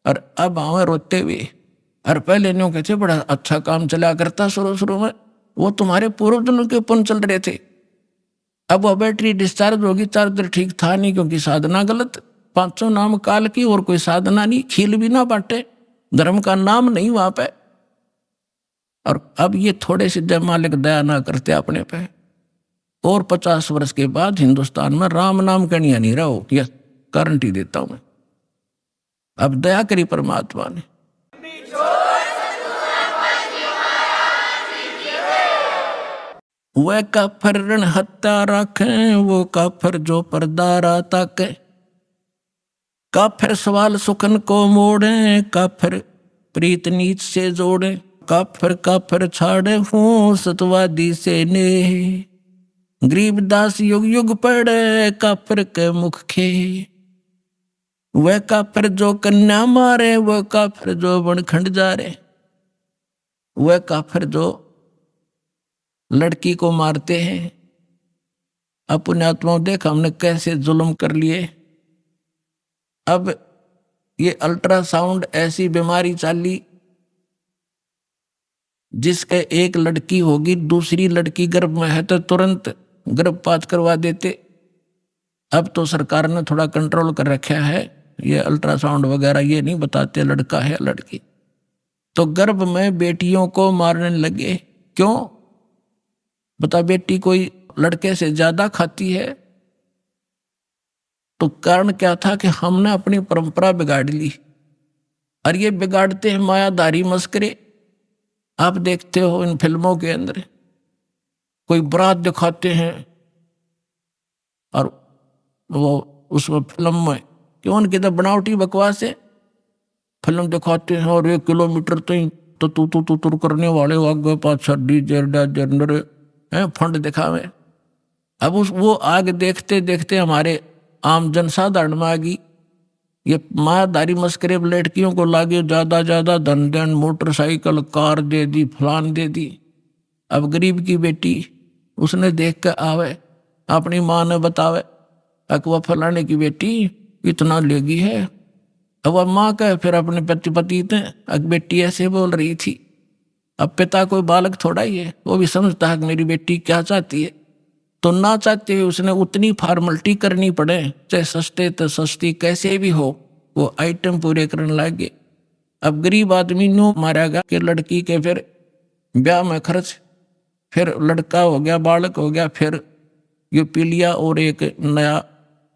G: और अब आवे रोते हुए। और पहले न्यों कहते बड़ा अच्छा काम चला करता शुरू में, वो तुम्हारे पूर्वजों के पुण्य चल रहे थे। अब वो बैटरी डिस्चार्ज होगी, चार्जर ठीक था नहीं क्योंकि साधना गलत। 500 नाम काल की और कोई साधना नहीं, खील भी ना बांटे, धर्म का नाम नहीं वहां पे। और अब ये थोड़े से जय मालिक दया ना करते अपने पे, और 50 वर्ष के बाद हिंदुस्तान में राम नाम कनिया नहीं रहो, यह गारंटी देता हूं मैं। अब दया करी परमात्मा ने। वह काफर रण हत्या रखे, वो काफर जो परदारा ताके, काफर सवाल सुखन को मोड़े, काफर प्रीत नीच से जोड़े, काफर छाड़े हूँ सतवादी से ने, गरीबदास युग युग पड़े काफर के मुख खे। वह काफर जो कन्या मारे, वह काफर जो बनखंड जा रे, वह काफर जो लड़की को मारते हैं। अब पुण्यात्माओं देख हमने कैसे जुल्म कर लिए। अब ये अल्ट्रासाउंड ऐसी बीमारी चाली जिसके एक लड़की होगी, दूसरी लड़की गर्भ में है तो तुरंत गर्भपात करवा देते। अब तो सरकार ने थोड़ा कंट्रोल कर रखा है, ये अल्ट्रासाउंड वगैरह ये नहीं बताते लड़का है लड़की। तो गर्भ में बेटियों को मारने लगे। क्यों? बता, बेटी कोई लड़के से ज्यादा खाती है? तो कारण क्या था कि हमने अपनी परंपरा बिगाड़ ली, और ये बिगाड़ते हैं मायाधारी मस्करे। आप देखते हो इन फिल्मों के अंदर कोई बारात दिखाते हैं, और वो उसमें फिल्म में क्यों उनकी तो बनावटी बकवास है, फिल्म दिखाते हैं और 1 किलोमीटर तो तू करने वाले आगे पाछा डीजे फंड दिखावे। अब वो आग देखते देखते हमारे आम जनसाधारण में आ गई। ये मायाधारी मस्करे लड़कियों को लागे ज्यादा धन मोटरसाइकिल कार दे दी, फलान दे दी। अब गरीब की बेटी उसने देख कर आवे, अपनी माँ ने बतावे अकवा फलाने की बेटी इतना लेगी है। अब वह माँ कहे फिर अपने पति थे बेटी ऐसे बोल रही थी। अब पिता कोई बालक थोड़ा ही है, वो भी समझता है कि मेरी बेटी क्या चाहती है। तो ना चाहते हुए उसने उतनी फॉर्मेलिटी करनी पड़े, चाहे सस्ते तो सस्ती कैसे भी हो, वो आइटम पूरे करने लगे। अब गरीब आदमी नो मारा गया कि लड़की के फिर ब्याह में खर्च, फिर लड़का हो गया, बालक हो गया, फिर ये पी लिया और एक नया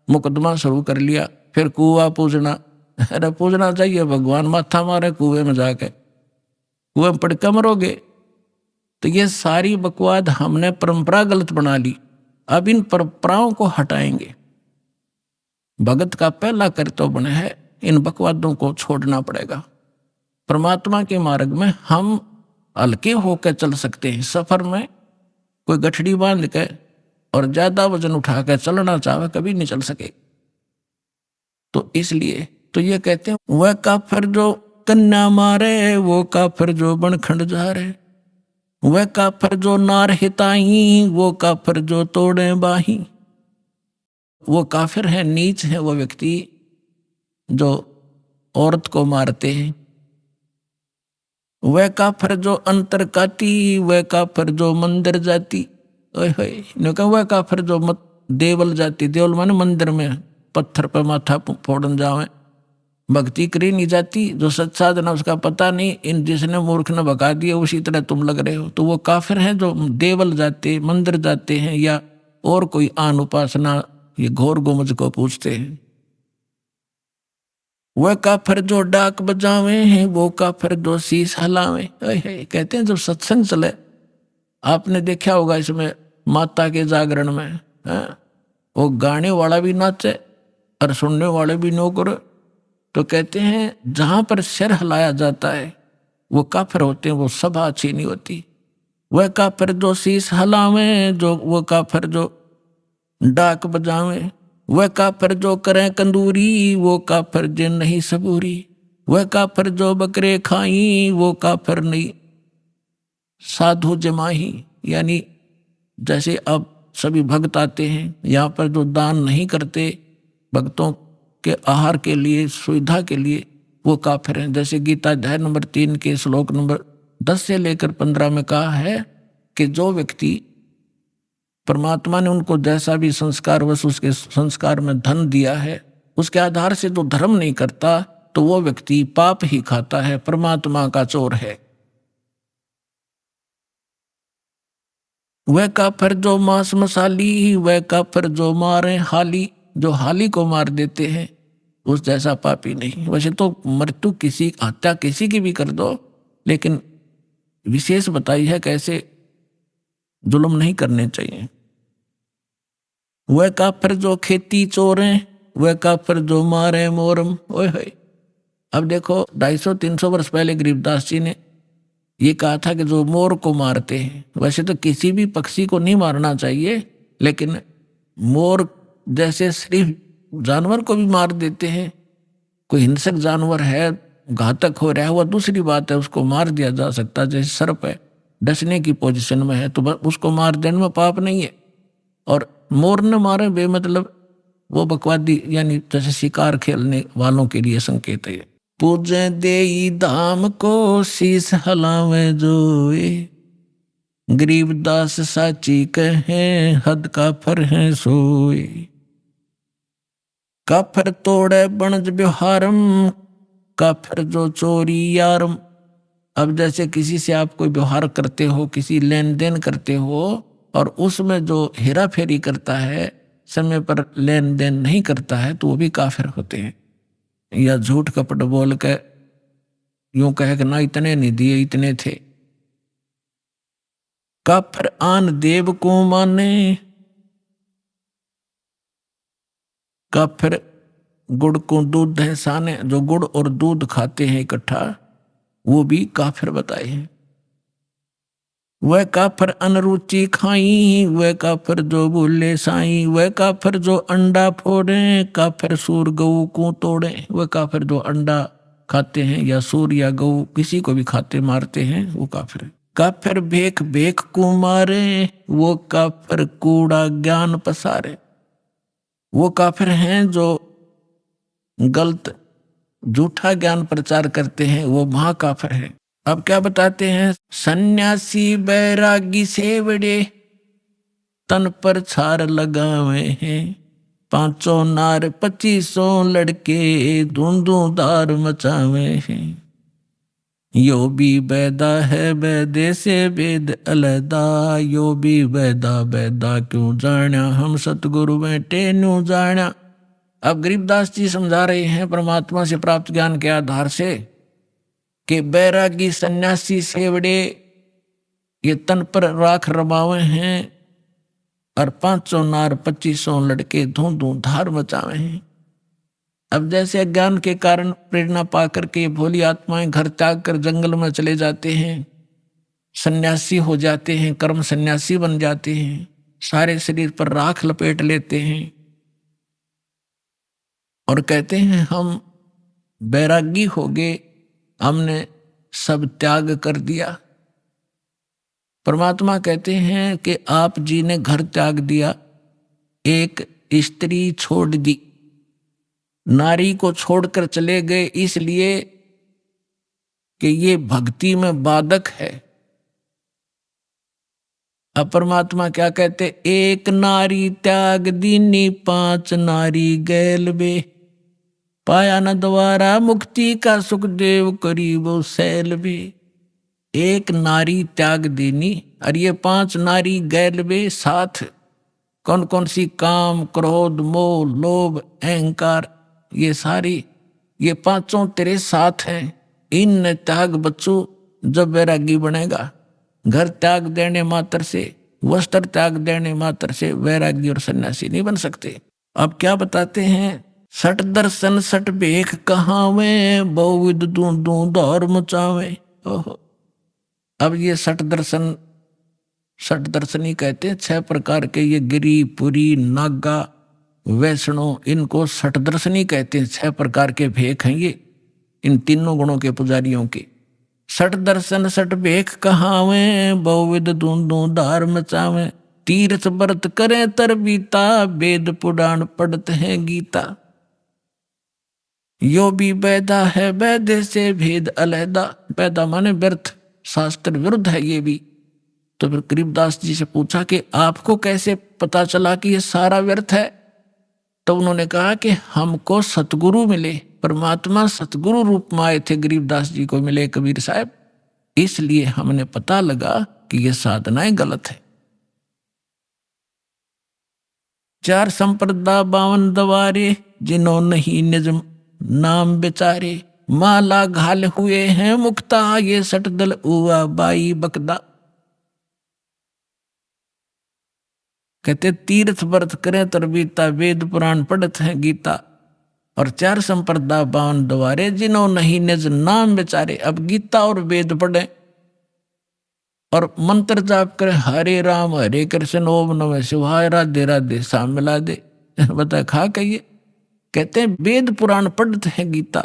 G: मुकदमा शुरू कर लिया। फिर कुआं पूजना, अरे पूजना चाहिए भगवान, माथा मारे कुएं में जाके, कुएं पड़ के मरोगे। तो ये सारी बकवाद हमने परंपरा गलत बना ली। अब इन परंपराओं को हटाएंगे। भगत का पहला कर्तव्य बने है इन बकवादों को छोड़ना पड़ेगा। परमात्मा के मार्ग में हम हल्के होकर चल सकते हैं। सफर में कोई गठड़ी बांध के और ज्यादा वजन उठा कर चलना चाहे कभी नहीं चल सके। तो इसलिए तो ये कहते हैं वह काफिर जो कन्या मारे, वो काफिर जो बनखंड जा रहे, वह काफिर जो नार हिताई, वो काफिर जो तोड़े बाही। वो काफिर है, नीच है वो व्यक्ति जो औरत को मारते हैं। वह काफिर जो अंतर काटी, वह काफिर जो मंदिर जाती। ओए होए, वह काफिर जो मत देवल जाती, देवल माने मंदिर में पत्थर पर माथा फोड़न जावे, भक्ति करी नहीं जाती। जो सच साधना उसका पता नहीं, इन जिसने मूर्ख ने भगा दिया उसी तरह तुम लग रहे हो। तो वो काफिर हैं जो देवल जाते, मंदिर जाते हैं, या और कोई आन उपासना ये घोर गुमज को पूछते हैं। वह काफिर जो डाक बजावे हैं, वो काफिर जो शीश हलावे। कहते हैं जब सत्संग चले, आपने देखा होगा इसमें माता के जागरण में वो गाने वाला भी नाचे और सुनने वाले भी नो करे। तो कहते हैं जहां पर सिर हिलाया जाता है वो काफिर होते हैं, वो सभा अच्छी नहीं होती। वह काफिर जो शीश हलावे, जो वो काफिर जो डाक बजावे, वह काफिर जो करें कंदूरी, वो काफिर जिन नहीं सबूरी। वह काफिर जो बकरे खाई, वो काफिर नहीं साधु जमाही। यानी जैसे अब सभी भक्त आते हैं यहाँ पर, जो दान नहीं करते भक्तों के आहार के लिए, सुविधा के लिए, वो काफिर हैं। जैसे गीता अध्याय नंबर 3 के श्लोक नंबर 10 से लेकर 15 में कहा है कि जो व्यक्ति परमात्मा ने उनको जैसा भी संस्कार वश उसके संस्कार में धन दिया है, उसके आधार से जो धर्म नहीं करता तो वो व्यक्ति पाप ही खाता है, परमात्मा का चोर है। वह काफिर जो मांस मसाली, वह काफिर जो मारे हाली। जो हाली को मार देते हैं उस जैसा पापी नहीं। वैसे तो मृत्यु किसी, हत्या किसी की भी कर दो, लेकिन विशेष बताई है कैसे जुल्म नहीं करने चाहिए। वह काफिर जो खेती चोरे, वह काफिर जो मारे मोरम। ओए होए, अब देखो 250-300 वर्ष पहले गरीबदास जी ने ये कहा था कि जो मोर को मारते हैं, वैसे तो किसी भी पक्षी को नहीं मारना चाहिए, लेकिन मोर जैसे सिर्फ जानवर को भी मार देते हैं। कोई हिंसक जानवर है, घातक हो रहा है, वह दूसरी बात है, उसको मार दिया जा सकता है। जैसे सर्प है, डसने की पोजीशन में है तो उसको मार देने में पाप नहीं है। और मोर न मारे बेमतलब वो बकवादी, यानी जैसे शिकार खेलने वालों के लिए संकेत है। पूजे देई धाम को शीस हलावे जोए, गरीबदास साची कहे हद काफिर है सोए। काफिर तोड़े बनज व्यवहारम, काफिर जो चोरी यारम। अब जैसे किसी से आप कोई व्यवहार करते हो, किसी लेन देन करते हो, और उसमें जो हेरा फेरी करता है, समय पर लेन देन नहीं करता है, तो वो भी काफिर होते हैं। या झूठ कपट बोल के यूं कहे कि ना इतने नहीं दिए, इतने थे। काफिर आन देव को माने, काफिर गुड़ को दूध है साने। जो गुड़ और दूध खाते हैं इकट्ठा, वो भी काफिर बताए हैं। वह काफिर अनरुचि खाई, वह काफिर जो बोले साई। वह काफिर जो अंडा फोड़े, काफिर सूर गऊ को तोड़े। वह काफिर जो अंडा खाते हैं या सूर या गऊ किसी को भी खाते मारते हैं, वो काफिर है। काफिर भेख भेख को मारे, वो काफिर कूड़ा ज्ञान पसारे। वो काफिर हैं जो गलत झूठा ज्ञान प्रचार करते हैं, वो महाकाफिर है। अब क्या बताते हैं? सन्यासी बैरागी सेवड़े, तन पर छार लगावे हैं। 500 नार 2500 लड़के, धुंधुदार मचावे हैं। यो भी बैदा है बैदे से वेद अलदा, यो भी बैदा बैदा क्यों जाना, हम सतगुरु बैठे न्यू जाना। अब गरीबदास जी समझा रहे हैं परमात्मा से प्राप्त ज्ञान के आधार से कि बैरागी सन्यासी सेवड़े ये तन पर राख रमावे हैं, और 500 नार 2500 लड़के धूं धूं धार मचावे हैं। अब जैसे अज्ञान के कारण प्रेरणा पाकर के भोली आत्माएं घर त्याग कर जंगल में चले जाते हैं, सन्यासी हो जाते हैं, कर्म सन्यासी बन जाते हैं, सारे शरीर पर राख लपेट लेते हैं और कहते हैं हम बैरागी हो गए, हमने सब त्याग कर दिया। परमात्मा कहते हैं कि आप जी ने घर त्याग दिया, एक स्त्री छोड़ दी, नारी को छोड़कर चले गए इसलिए कि ये भक्ति में बाधक है। अब परमात्मा क्या कहते, एक नारी त्याग दीनी 5 नारी गैल बे, पाया न द्वारा मुक्ति का सुखदेव करीबो सैल बे। एक नारी त्याग देनी और ये 5 नारी गैल बे साथ। कौन कौन सी? काम, क्रोध, मोह, लोभ, अहंकार, ये सारी, ये 5 तेरे साथ हैं। इन त्याग बच्चों जब वैरागी बनेगा। घर त्याग देने मात्र से, वस्त्र त्याग देने मात्र से वैरागी और सन्यासी नहीं बन सकते। अब क्या बताते हैं, सठ दर्शन सठ भेख कहावे, बहुविध दूं धर्म चावे। ओहो, अब ये सठ दर्शनी कहते हैं 6 प्रकार के, ये गिरी, पुरी, नागा, वैष्णो, इनको सठ दर्शनी कहते हैं। 6 प्रकार के भेख हैं ये, इन तीनों गुणों के पुजारियों के। सठ दर्शन सठ भेख कहावे, बहुविध दूं धर्म चावे, तीर्थ व्रत करें तरबीता, वेद पुराण पढ़ते हैं गीता। यो भी वैदा है वैद्य से भेद अलहदा। वैदा माने व्यर्थ, शास्त्र विरुद्ध है ये भी। तो फिर गरीबदास जी से पूछा कि आपको कैसे पता चला कि ये सारा व्यर्थ है? तो उन्होंने कहा कि हमको सतगुरु मिले, परमात्मा सतगुरु रूप में आए थे, गरीबदास जी को मिले कबीर साहब, इसलिए हमने पता लगा कि ये साधनाएं गलत है। 4 संप्रदा 52 दवारे, जिन्हों नहीं निज नाम बेचारे, माला घाल हुए हैं मुक्ता, ये 60 दल हुआ बाई बकदा। कहते तीर्थ व्रत करें तरबीता, वेद पुराण पढ़त हैं गीता, और 4 संप्रदा 52 द्वारे, जिन्हों नहीं निज नाम बेचारे। अब गीता और वेद पढ़े और मंत्र जाप करें, हरे राम हरे कृष्ण ओम नमः शिवाय राधे राधे शाम मिला दे, बता खा कहिए। कहते हैं वेद पुराण पढ़ते हैं गीता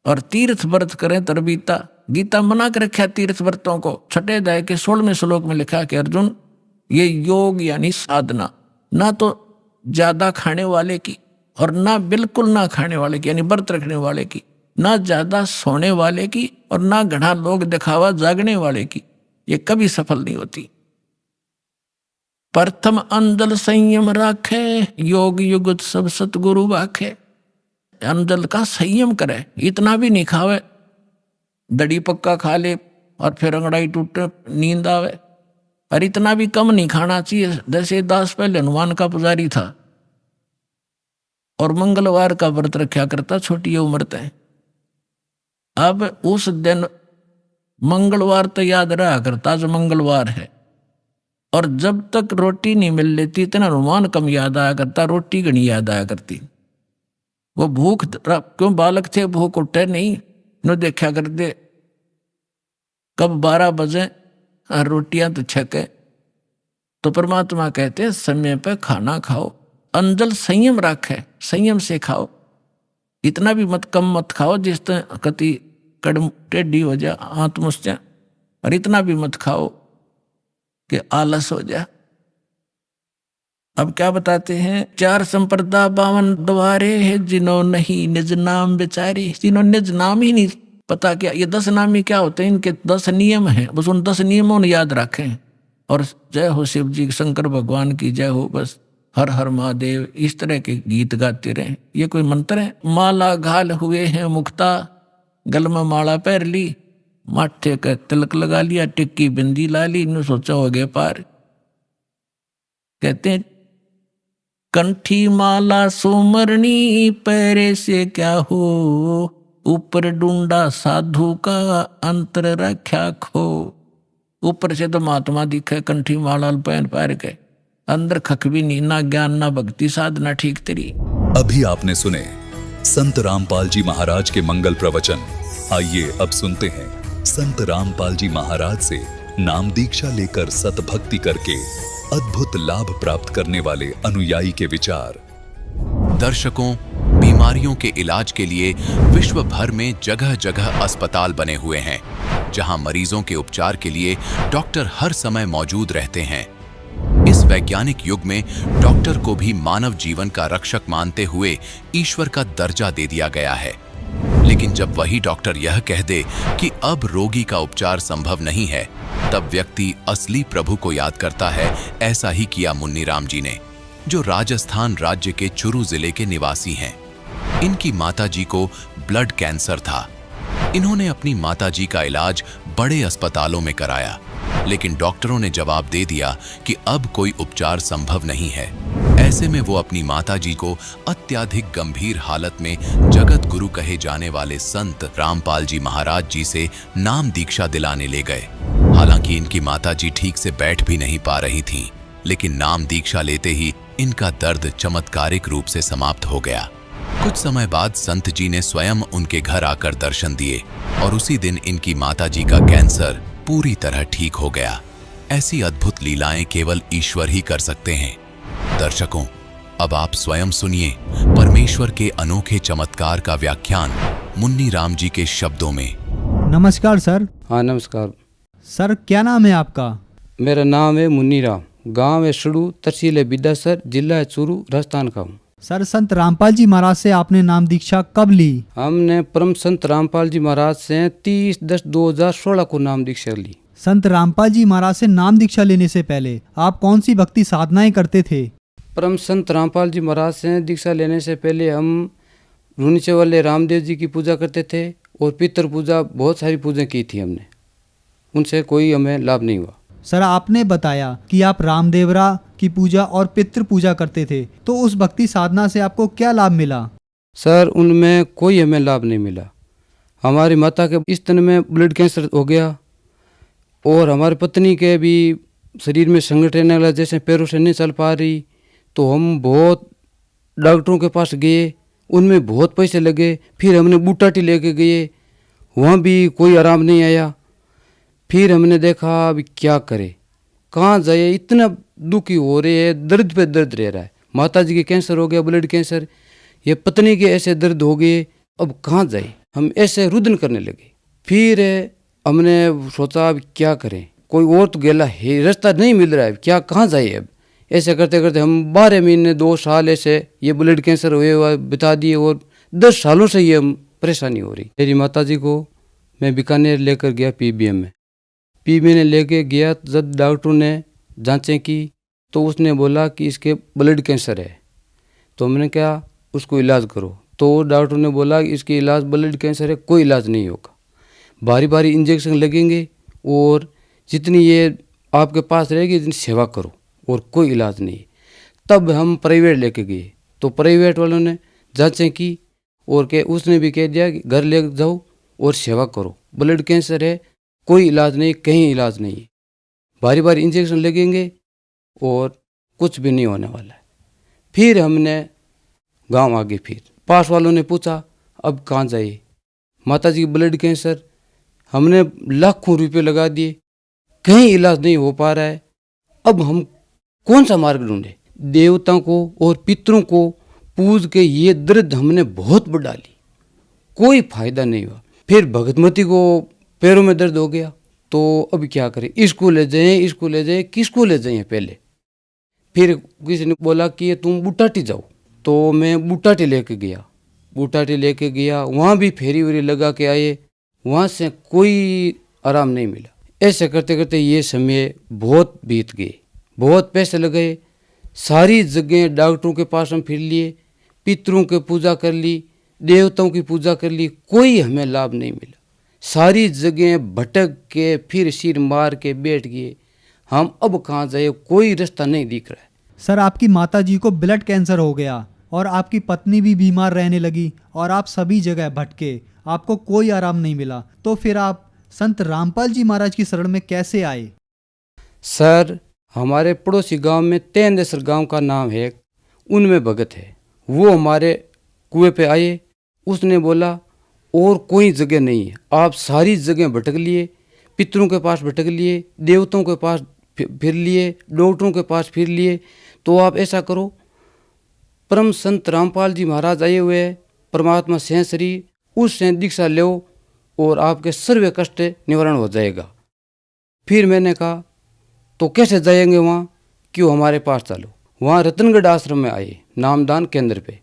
G: और तीर्थ व्रत करें तरबीता। गीता मना कर रखा तीर्थ व्रतों को। 6 अध्याय के 16वें श्लोक में लिखा कि अर्जुन, ये योग यानी साधना, ना तो ज्यादा खाने वाले की और ना बिल्कुल ना खाने वाले की यानी व्रत रखने वाले की, ना ज्यादा सोने वाले की और ना घना लोग दिखावा जागने वाले की, ये कभी सफल नहीं होती। प्रथम अंजल संयम राखे, योग युगत सब सतगुरु वाखे। अंजल का संयम करे, इतना भी नहीं खावे, दड़ी पक्का खा ले और फिर अंगड़ाई टूटे नींद आवे, और इतना भी कम नहीं खाना चाहिए। जैसे दास पहले हनुमान का पुजारी था और मंगलवार का व्रत रखा करता छोटी उम्र तक। अब उस दिन मंगलवार तो याद रहा करता जो मंगलवार है, और जब तक रोटी नहीं मिल लेती इतना हनुमान कम याद आया करता, रोटी घनी याद आया करती। वो भूख, क्यों बालक थे, भूख उठे नहीं, न देखा करते कब 12 बजे और रोटियां तो छके। तो परमात्मा कहते हैं समय पे खाना खाओ, अंजल संयम रखे, संयम से खाओ, इतना भी मत कम मत खाओ जिस तरह कति कड़म टेढ़ी हो जाए, हाथ मुस जाए, और इतना भी मत खाओ कि आलस हो जाए। अब क्या बताते हैं, 4 संप्रदा 52 द्वारे है, जिन्हों नहीं निज नाम बेचारे। जिन्हों निज नाम ही नहीं पता क्या, ये 10 नामी क्या होते हैं, इनके 10 नियम हैं, बस उन 10 नियमों ने याद रखें। और जय हो शिव जी, शंकर भगवान की जय हो, बस हर हर महादेव, इस तरह के गीत गाते रहें। ये कोई मंत्र है? माला घाल हुए हैं मुक्ता, गल में माला पहन ली, माथे का तिलक लगा लिया, टिक्की बिंदी ला ली, इन्होंने सोचा हो गए पार। कहते हैं कंठी माला सुमरनी, पैरे से क्या हो, ऊपर डूंडा साधु का अंतर रख्या खो। ऊपर से तो महात्मा दिखे, कंठी माला पहन पैर के, अंदर खख भी नहीं, ना ज्ञान ना भक्ति साधना ठीक तेरी।
C: अभी आपने सुने संत रामपाल जी महाराज के मंगल प्रवचन। आइए अब सुनते हैं संत रामपाल जी महाराज से नाम दीक्षा लेकर सतभक्ति करके अद्भुत लाभ प्राप्त करने वाले अनुयायी के विचार।
H: दर्शकों,
C: बीमारियों के इलाज के लिए विश्व भर में जगह जगह अस्पताल बने हुए हैं, जहां मरीजों के उपचार के लिए डॉक्टर हर समय मौजूद रहते हैं। इस वैज्ञानिक युग में डॉक्टर को भी मानव जीवन का रक्षक मानते हुए ईश्वर का दर्जा दे दिया गया है। लेकिन जब वही डॉक्टर यह कह दे कि अब रोगी का उपचार संभव नहीं है, तब व्यक्ति असली प्रभु को याद करता है। ऐसा ही किया मुन्नी राम जी ने, जो राजस्थान राज्य के चुरू जिले के निवासी हैं। इनकी माताजी को ब्लड कैंसर था। इन्होंने अपनी माताजी का इलाज बड़े अस्पतालों में कराया, लेकिन डॉक्टरों ने जवाब दे दिया कि अब कोई उपचार संभव नहीं है। ऐसे में वो अपनी माताजी को अत्यधिक गंभीर हालत में जगत गुरु कहे जाने वाले संत रामपाल जी महाराज जी से नाम दीक्षा दिलाने ले गए। हालांकि इनकी माताजी ठीक से बैठ भी नहीं पा रही थीं, लेकिन नाम दीक्षा लेते ही इनका दर्द चमत्कारिक रूप से समाप्त हो गया। कुछ समय बाद संत जी ने स्वयं उनके घर आकर दर्शन दिए और उसी दिन इनकी माताजी का कैंसर पूरी तरह ठीक हो गया। ऐसी अद्भुत लीलाएं केवल ईश्वर ही कर सकते हैं। दर्शकों, अब आप स्वयं सुनिए परमेश्वर के अनोखे चमत्कार का व्याख्यान मुन्नी राम जी के शब्दों में।
E: नमस्कार सर।
H: हाँ नमस्कार।
E: सर क्या नाम है आपका?
H: मेरा नाम है मुन्नी राम, गाँव है सड़ू, तहसील है बिदासर, जिला है चूरू, राजस्थान का हूँ।
E: सर संत रामपाल जी महाराज से आपने नाम दीक्षा कब ली?
H: हमने परम संत रामपाल जी महाराज से 30/10/2016 को नाम दीक्षा ली।
E: संत रामपाल जी महाराज से नाम दीक्षा लेने से पहले आप कौन सी भक्ति साधनाएं करते थे?
H: परम संत रामपाल जी महाराज से दीक्षा लेने से पहले हम रूनीचे वाले रामदेव जी की पूजा करते थे और पितर पूजा, बहुत सारी पूजा की थी हमने, उनसे कोई हमें लाभ नहीं हुआ।
E: सर आपने बताया कि आप रामदेवरा की पूजा और पितृ पूजा करते थे, तो उस भक्ति साधना से आपको क्या लाभ मिला?
H: सर उनमें कोई हमें लाभ नहीं मिला। हमारी माता के स्तन में ब्लड कैंसर हो गया और हमारी पत्नी के भी शरीर में संकट रहने लगा, जैसे पैरों से नहीं चल पा रही। तो हम बहुत डॉक्टरों के पास गए, उनमें बहुत पैसे लगे। फिर हमने बूटाटी लेके गए, वहाँ भी कोई आराम नहीं आया। फिर हमने देखा अभी क्या करे, कहाँ जाए, इतना दुखी हो रहे हैं, दर्द पे दर्द रह रहा है। माता जी के कैंसर हो गया, ब्लड कैंसर, ये पत्नी के ऐसे दर्द हो गए, अब कहाँ जाए। हम ऐसे रुदन करने लगे। फिर हमने सोचा अब क्या करें, कोई और तो गेला है, रास्ता नहीं मिल रहा है, क्या कहाँ जाए। अब ऐसे करते करते हम 12 महीने 2 साल ऐसे ये ब्लड कैंसर हुए हुआ बिता दिए और 10 सालों से ये परेशानी हो रही। मेरी माता जी को मैं बीकानेर लेकर गया पीबीएम में। पीबीएम में लेके गया, जब डॉक्टर ने जांचें की तो उसने बोला कि इसके ब्लड कैंसर है। तो हमने कहा उसको इलाज करो। तो डॉक्टर ने बोला कि इसके इलाज, ब्लड कैंसर है, कोई इलाज नहीं होगा, भारी भारी इंजेक्शन लगेंगे और जितनी ये आपके पास रहेगी इतनी सेवा करो और कोई इलाज नहीं। तब हम प्राइवेट लेके गए तो प्राइवेट वालों ने जांचें की और के उसने भी कह दिया कि घर ले जाओ और सेवा करो, ब्लड कैंसर है, कोई इलाज नहीं, कहीं इलाज नहीं, भारी भारी इंजेक्शन लगेंगे और कुछ भी नहीं होने वाला है। फिर हमने गांव आ गए। फिर पास वालों ने पूछा अब कहाँ जाइए, माता जी की ब्लड कैंसर, हमने लाखों रुपए लगा दिए, कहीं इलाज नहीं हो पा रहा है। अब हम कौन सा मार्ग ढूंढे। देवताओं को और पितरों को पूज के ये दर्द हमने बहुत बढ़ा ली, कोई फायदा नहीं हुआ। फिर भगतमती को पैरों में दर्द हो गया, तो अब क्या करें, इसको ले जाएं, इसको ले जाएं, किसको ले जाएं पहले। फिर किसी ने बोला कि तुम बूटाटी जाओ, तो मैं बूटाटी लेके गया। बूटाटी लेके गया, वहाँ भी फेरी वेरी लगा के आए, वहाँ से कोई आराम नहीं मिला। ऐसे करते करते ये समय बहुत बीत गए, बहुत पैसे लगे, सारी जगह डॉक्टरों के पास हम फिर लिए, पितरों की पूजा कर ली, देवताओं की पूजा कर ली, कोई हमें लाभ नहीं मिला। सारी जगह भटक के फिर सिर मार के बैठ गए, हम अब कहाँ जाए, कोई रास्ता नहीं दिख रहा है।
E: सर आपकी माता जी को ब्लड कैंसर हो गया और आपकी पत्नी भी बीमार रहने लगी और आप सभी जगह भटके, आपको कोई आराम नहीं मिला, तो फिर आप संत रामपाल जी महाराज की शरण में कैसे आए?
H: सर हमारे पड़ोसी गांव में तेंदेसर गांव का नाम है, उनमें भगत है, वो हमारे कुएं पे आए। उसने बोला और कोई जगह नहीं है, आप सारी जगह भटक लिए, पितरों के पास भटक लिए, देवताओं के पास फिर लिए, डॉक्टरों के पास फिर लिए, तो आप ऐसा करो परम संत रामपाल जी महाराज आए हुए हैं, परमात्मा से शरीर, उससे दीक्षा लो और आपके सर्व कष्ट निवारण हो जाएगा। फिर मैंने कहा तो कैसे जाएंगे वहाँ? क्यों हमारे पास चलो। वहाँ रतनगढ़ आश्रम में आए, नामदान केंद्र पे।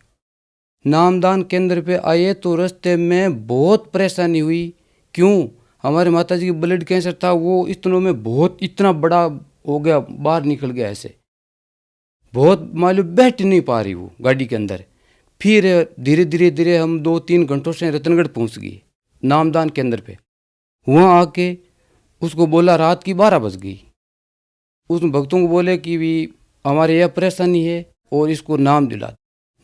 H: नामदान केंद्र पे आए तो रास्ते में बहुत परेशानी हुई। क्यों? हमारे माताजी की ब्लड कैंसर था, वो स्तनों में बहुत इतना बड़ा हो गया, बाहर निकल गया ऐसे, बहुत मालूम बैठ नहीं पा रही वो गाड़ी के अंदर। फिर धीरे धीरे धीरे हम 2-3 घंटों से रतनगढ़ पहुंच गए नामदान केंद्र पे। वहाँ आके उसको बोला, रात की 12 बज गई। उस भक्तों को बोले कि भी हमारे यह परेशानी है और इसको नाम दिला।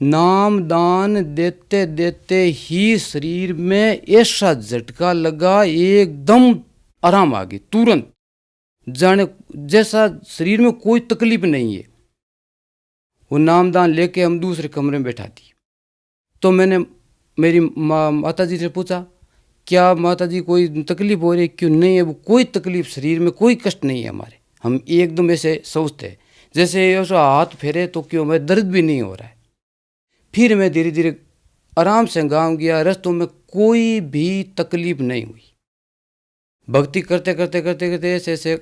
H: नाम दान देते देते ही शरीर में ऐसा झटका लगा, एकदम आराम आ गई तुरंत, जाने जैसा शरीर में कोई तकलीफ नहीं है। वो नामदान लेके हम दूसरे कमरे में बैठा दी। तो मैंने मेरी माता जी से पूछा, क्या माता जी कोई तकलीफ हो रही है? क्यों? नहीं है, वो कोई तकलीफ, शरीर में कोई कष्ट नहीं है हमारे। हम एकदम ऐसे सोचते हैं जैसे ऐसा हाथ फेरे तो क्यों, हमें दर्द भी नहीं हो रहा है। फिर मैं धीरे धीरे आराम से गाँव गया, रस्तों में कोई भी तकलीफ नहीं हुई। भक्ति करते करते करते करते ऐसे ऐसे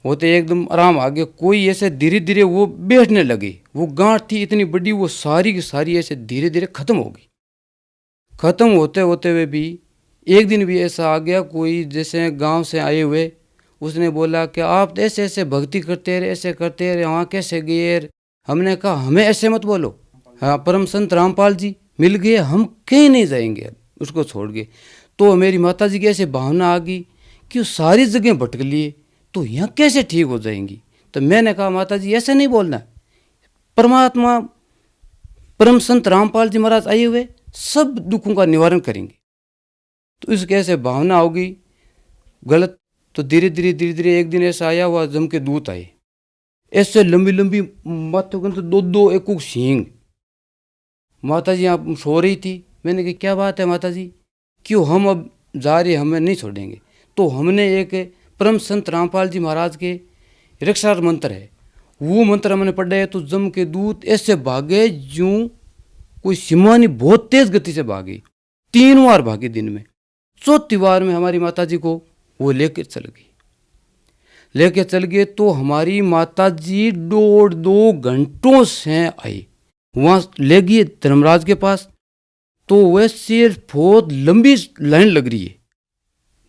H: होते एकदम आराम आ गया। कोई ऐसे धीरे धीरे वो बैठने लगे, वो गांठ थी इतनी बड़ी, वो सारी की सारी ऐसे धीरे धीरे खत्म हो गई। खत्म होते होते हुए भी एक दिन भी ऐसा आ गया, कोई जैसे गांव से आए हुए, उसने बोला कि आप ऐसे ऐसे भक्ति करते रहे, ऐसे करते रहे, वहाँ कैसे गए? हमने कहा हमें ऐसे मत बोलो, हाँ परम संत रामपाल जी मिल गए, हम कहीं नहीं जाएंगे उसको छोड़ के। तो मेरी माता जी की ऐसे भावना आ गई कि सारी जगह भटक लिए तो यहाँ कैसे ठीक हो जाएंगी। तो मैंने कहा माता जी ऐसे नहीं बोलना, परमात्मा परम संत रामपाल जी महाराज आए हुए सब दुखों का निवारण करेंगे। तो इसके ऐसे भावना होगी गलत। तो धीरे धीरे धीरे धीरे एक दिन ऐसा आया, हुआ जम के दूत आए, ऐसे लंबी लंबी माथों के अंदर 2-2 एक सींग। माता जी यहाँ सो रही थी। मैंने कहा क्या बात है माता जी, क्यों? हम अब जा रहे, हमें नहीं छोड़ेंगे। तो हमने एक परम संत रामपाल जी महाराज के रक्षा मंत्र है, वो मंत्र हमने पढ़ा है। तो जम के दूत ऐसे भागे यूं कोई सिमानी, बहुत तेज गति से भागे। 3 बार भागे दिन में। 4थी बार में हमारी माता जी को वो लेकर चल गए। तो हमारी माता जी 1.5-2 घंटों से आई, वहाँ ले गए धर्मराज के पास। तो वह सिर्फ बहुत लंबी लाइन लग रही है।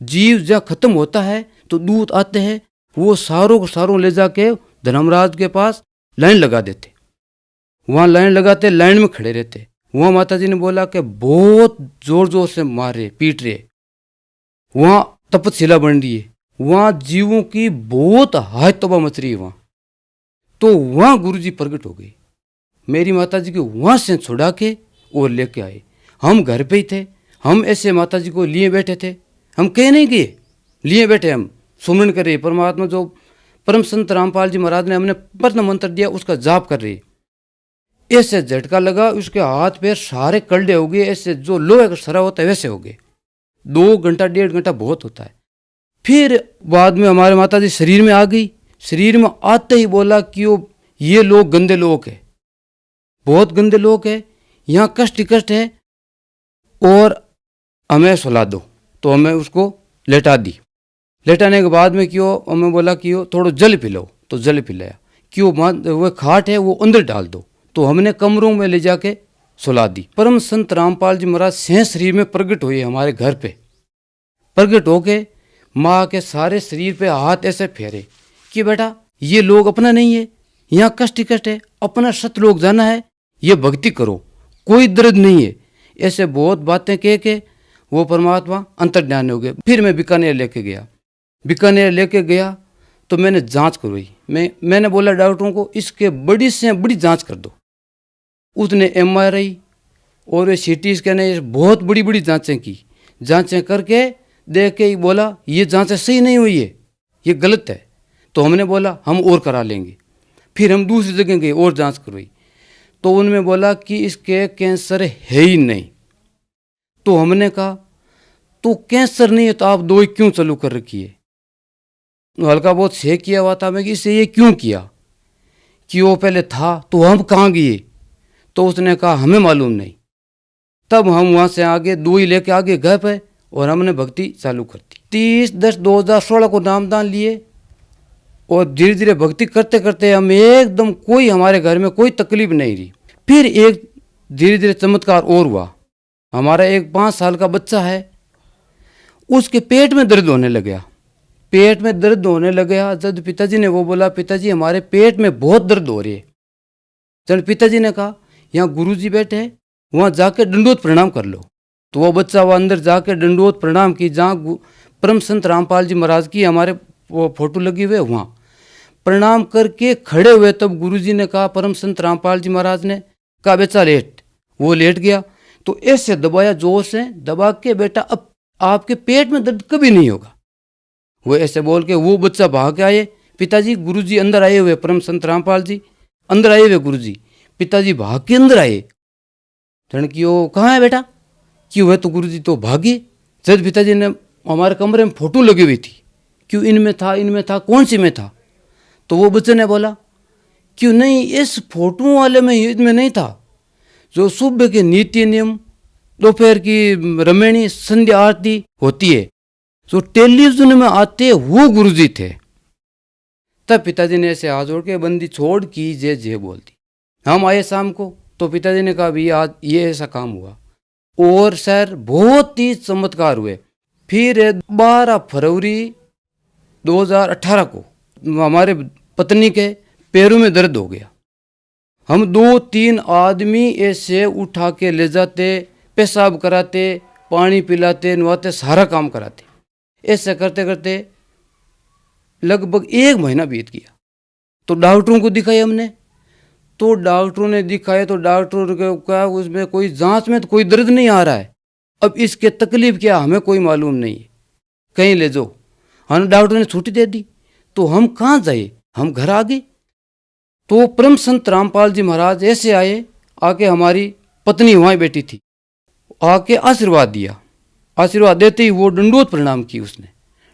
H: जीव जब खत्म होता है तो दूत आते हैं, वो सारों को सारों ले जाके धर्मराज के पास लाइन लगा देते। वहाँ लाइन लगाते, लाइन में खड़े रहते। वहाँ माता जी ने बोला कि बहुत जोर जोर से मार रहे, पीट रहे। वहाँ तपतशिला बन रही है, वहाँ जीवों की बहुत हाय तबाह मच रही है वहाँ। तो वहाँ गुरुजी प्रकट हो गए, मेरी माता जी को वहाँ से छुड़ा के और लेके आए। हम घर पे ही थे, हम ऐसे माता जी को लिए बैठे थे, हम कहीं नहीं गए, लिए बैठे हम सुमरन कर रहे। परमात्मा जो परम संत रामपाल जी महाराज ने हमने प्रथम मंत्र दिया उसका जाप कर रही। ऐसे झटका लगा, उसके हाथ पैर सारे कलडे हो गए, ऐसे जो लोहे का सरा होता है वैसे हो गए। 2 घंटा 1.5 घंटा बहुत होता है। फिर बाद में हमारे माता जी शरीर में आ गई। शरीर में आते ही बोला कि ये लोग गंदे लोग हैं, बहुत गंदे लोग हैं, यहाँ कष्ट ही कष्ट है और हमें सुला दो। तो हमें उसको लेटा दी। लेटाने के बाद में क्यों हमें बोला कि थोड़ा जल पिलाओ। तो जल पिलाया। क्यों? वो खाट है वो अंदर डाल दो। तो हमने कमरों में ले जाके सुला दी। परम संत रामपाल जी महाराज से शरीर में प्रकट हुए, हमारे घर पे प्रकट होके माँ के सारे शरीर पे हाथ ऐसे फेरे कि बेटा ये लोग अपना नहीं है, यहाँ कष्ट ही कष्ट है, अपना सत लोग जाना है, ये भक्ति करो, कोई दर्द नहीं है। ऐसे बहुत बातें कह के वो परमात्मा अंतर्ध्यान हो गए। फिर मैं बीकानेर लेके गया तो मैंने जांच करवाई। मैंने बोला डॉक्टरों को इसके बड़ी से बड़ी जांच कर दो। उसने MRI और CT स्कैन बहुत बड़ी बड़ी जांचें की। जांचें करके देख के ही बोला ये जांचें सही नहीं हुई है, ये गलत है। तो हमने बोला हम और करा लेंगे। फिर हम दूसरी जगह गए और जांच करवाई। तो उनमें बोला कि इसके कैंसर है ही नहीं। तो हमने कहा तो कैंसर नहीं है तो आप दवाई क्यों चालू कर रखी है? हल्का बहुत चेक किया हुआ था मैं कि इससे ये क्यों किया, कि वो पहले था तो हम कहाँ गए? तो उसने कहा हमें मालूम नहीं। तब हम वहाँ से आगे दुई लेके आगे गए पे और हमने भक्ति चालू कर दी। 30/10/2016 को नामदान लिए और धीरे धीरे भक्ति करते करते हम एकदम कोई हमारे घर में कोई तकलीफ नहीं रही। फिर एक धीरे धीरे चमत्कार और हुआ। हमारा एक 5 साल का बच्चा है, उसके पेट में दर्द होने लगा। पेट में दर्द होने लगा जब पिताजी ने वो बोला पिताजी हमारे पेट में बहुत दर्द हो रही है। जब पिताजी ने कहा यहाँ गुरुजी बैठे हैं, वहाँ जाके दंडोत प्रणाम कर लो। तो वो बच्चा वो अंदर जाके दंडोत प्रणाम की, जहाँ परम संत रामपाल जी महाराज की हमारे वो फोटो लगी हुई है, वहाँ प्रणाम करके खड़े हुए। तब गुरुजी ने कहा, परम संत रामपाल जी महाराज ने कहा बेटा लेट। वो लेट गया तो ऐसे दबाया, जोर से दबा के, बेटा अब आपके पेट में दर्द कभी नहीं होगा। वो ऐसे बोल के वो बच्चा भाग के आए, पिताजी गुरुजी अंदर आए हुए, परम संत रामपाल जी अंदर आए हुए गुरुजी। पिताजी भाग के अंदर आए, धन की वो कहाँ है बेटा, क्यों है? तो गुरुजी तो भागे। जब पिताजी ने हमारे कमरे में फोटो लगी हुई थी, क्यों इनमें था, कौन सी में था? तो वो बच्चे ने बोला क्यों नहीं, इस फोटो वाले में इसमें नहीं था। जो सुबह के नीति नियम, दोपहर की रमणी संध्या आरती होती है, जो टेलीविजन में आते वो गुरुजी थे। तब पिताजी ने ऐसे हाथ जोड़ के बंदी छोड़ की जय जय बोल दी। हम आए शाम को तो पिताजी ने कहा भी आज ये ऐसा काम हुआ। और सर बहुत ही चमत्कार हुए। फिर 12 फरवरी 2018 को हमारे पत्नी के पैरों में दर्द हो गया। हम 2-3 आदमी ऐसे उठा के ले जाते, पेशाब कराते, पानी पिलाते, नहाते, सारा काम कराते। ऐसे करते करते लगभग 1 महीना बीत गया। तो डॉक्टरों को दिखाया हमने, तो डॉक्टरों ने दिखाया तो डॉक्टर को कहा उसमें कोई जांच में तो कोई दर्द नहीं आ रहा है, अब इसके तकलीफ क्या हमें कोई मालूम नहीं है, कहीं ले जाओ। हम डॉक्टर ने छुट्टी दे दी। तो हम कहाँ जाए, हम घर आ गए। तो परम संत रामपाल जी महाराज ऐसे आए, आके हमारी पत्नी वहाँ बैठी थी, आके आशीर्वाद दिया। आशीर्वाद देते ही वो दंडोत प्रणाम की उसने।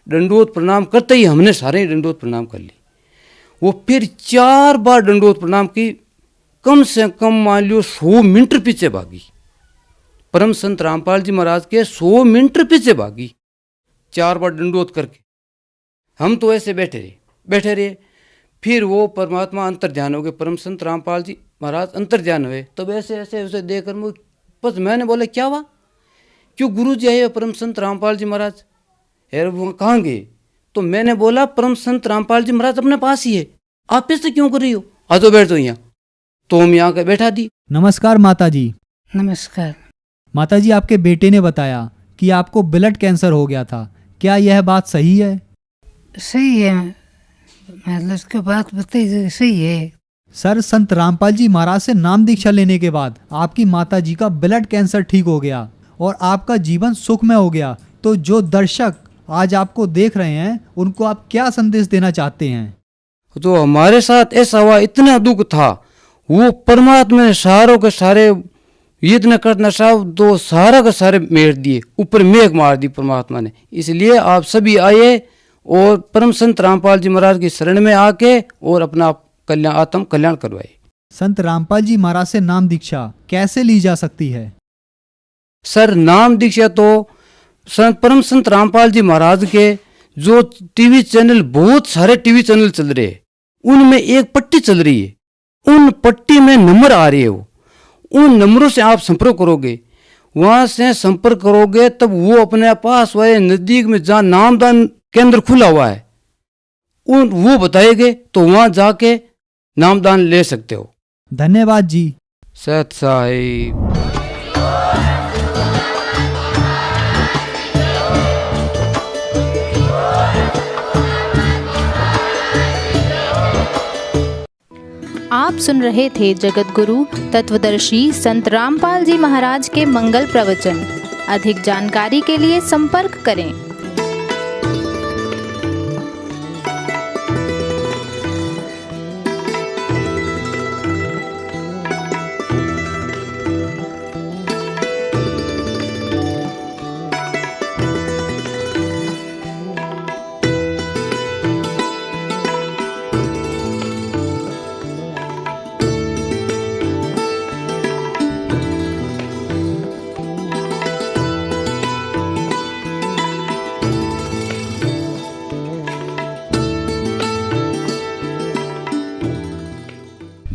H: दंडोत प्रणाम करते ही हमने सारे दंडोत प्रणाम कर ली। वो फिर 4 बार दंडोत प्रणाम की, कम से कम मान लो 100 मीटर पीछे भागी। परम संत रामपाल जी महाराज के 100 मीटर पीछे भागी 4 बार दंडोत करके। हम तो ऐसे बैठे रहे। फिर वो परमात्मा अंतर ध्यान हो गए, परम संत रामपाल जी महाराज अंतर ध्यान हुए। तब ऐसे ऐसे उसे देखकर बस मैंने बोला क्या हुआ, क्यों गुरु जी आए परम संत रामपाल जी महाराज, यार वो कहाँ गए? तो मैंने बोला परम संत रामपाल जी महाराज अपने पास ही है, आप ऐसे क्यों कर रही हो, आ जाओ बैठ जाओ यहाँ। तो हम यहाँ के बैठा दी।
E: नमस्कार माता जी।
I: नमस्कार।
E: माता जी, आपके बेटे ने बताया कि आपको ब्लड कैंसर हो गया था, क्या यह बात सही है?
I: सही है, मतलब उसके बात बताइए, सही है।
E: सर, संत रामपाल जी महाराज से नाम दीक्षा लेने के बाद आपकी माता जी का ब्लड कैंसर ठीक हो गया और आपका जीवन सुखमय हो गया। तो जो दर्शक आज आपको देख रहे हैं उनको आप क्या संदेश देना चाहते हैं?
H: तो हमारे साथ ऐसा हुआ, इतना दुख था, वो परमात्मा ने सारों के सारे इतना करना साहब तो सारा के सारे मेर दिए, ऊपर मेघ मार दी परमात्मा ने। इसलिए आप सभी आए और परम संत रामपाल जी महाराज की शरण में आके और अपना कल्याण, आत्म कल्याण करवाए।
E: संत रामपाल जी महाराज से नाम दीक्षा कैसे ली जा सकती है?
H: सर नाम दीक्षा तो परम संत रामपाल जी महाराज के जो टीवी चैनल, बहुत सारे टीवी चैनल चल रहे हैं, उनमें एक पट्टी चल रही है, उन पट्टी में नंबर आ रही है, वो उन नंबरों से आप संपर्क करोगे, वहां से संपर्क करोगे तब वो अपने पास वाले नजदीक में जहाँ नामदान केंद्र खुला हुआ है वो बताएंगे, तो वहां जाके नामदान ले सकते हो।
E: धन्यवाद जी।
H: सत साहिब।
J: आप सुन रहे थे जगत गुरु तत्वदर्शी संत रामपाल जी महाराज के मंगल प्रवचन। अधिक जानकारी के लिए संपर्क करें।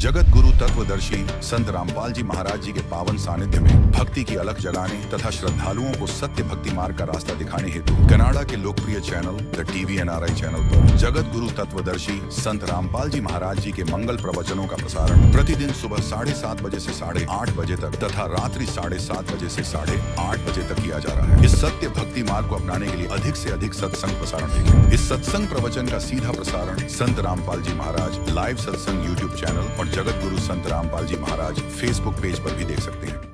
A: जगत गुरु तत्वदर्शी संत रामपाल जी महाराज जी के पावन सानिध्य में भक्ति की अलख जगाने तथा श्रद्धालुओं को सत्य भक्ति मार्ग का रास्ता दिखाने हेतु कनाडा के लोकप्रिय channel the TV NRI channel पर जगत गुरु तत्वदर्शी संत रामपाल जी महाराज जी के मंगल प्रवचनों का प्रसारण प्रतिदिन सुबह 7:30 बजे से 8:30 बजे तक तथा रात्रि 7:30 बजे से 8:30 बजे तक किया जा रहा है। इस सत्य भक्ति मार्ग को अपनाने के लिए अधिक से अधिक सत्संग प्रसारण देखें। इस सत्संग प्रवचन का सीधा प्रसारण संत रामपाल जी महाराज लाइव सत्संग YouTube चैनल और जगत गुरु संत रामपाल जी महाराज Facebook पेज पर भी देख सकते हैं।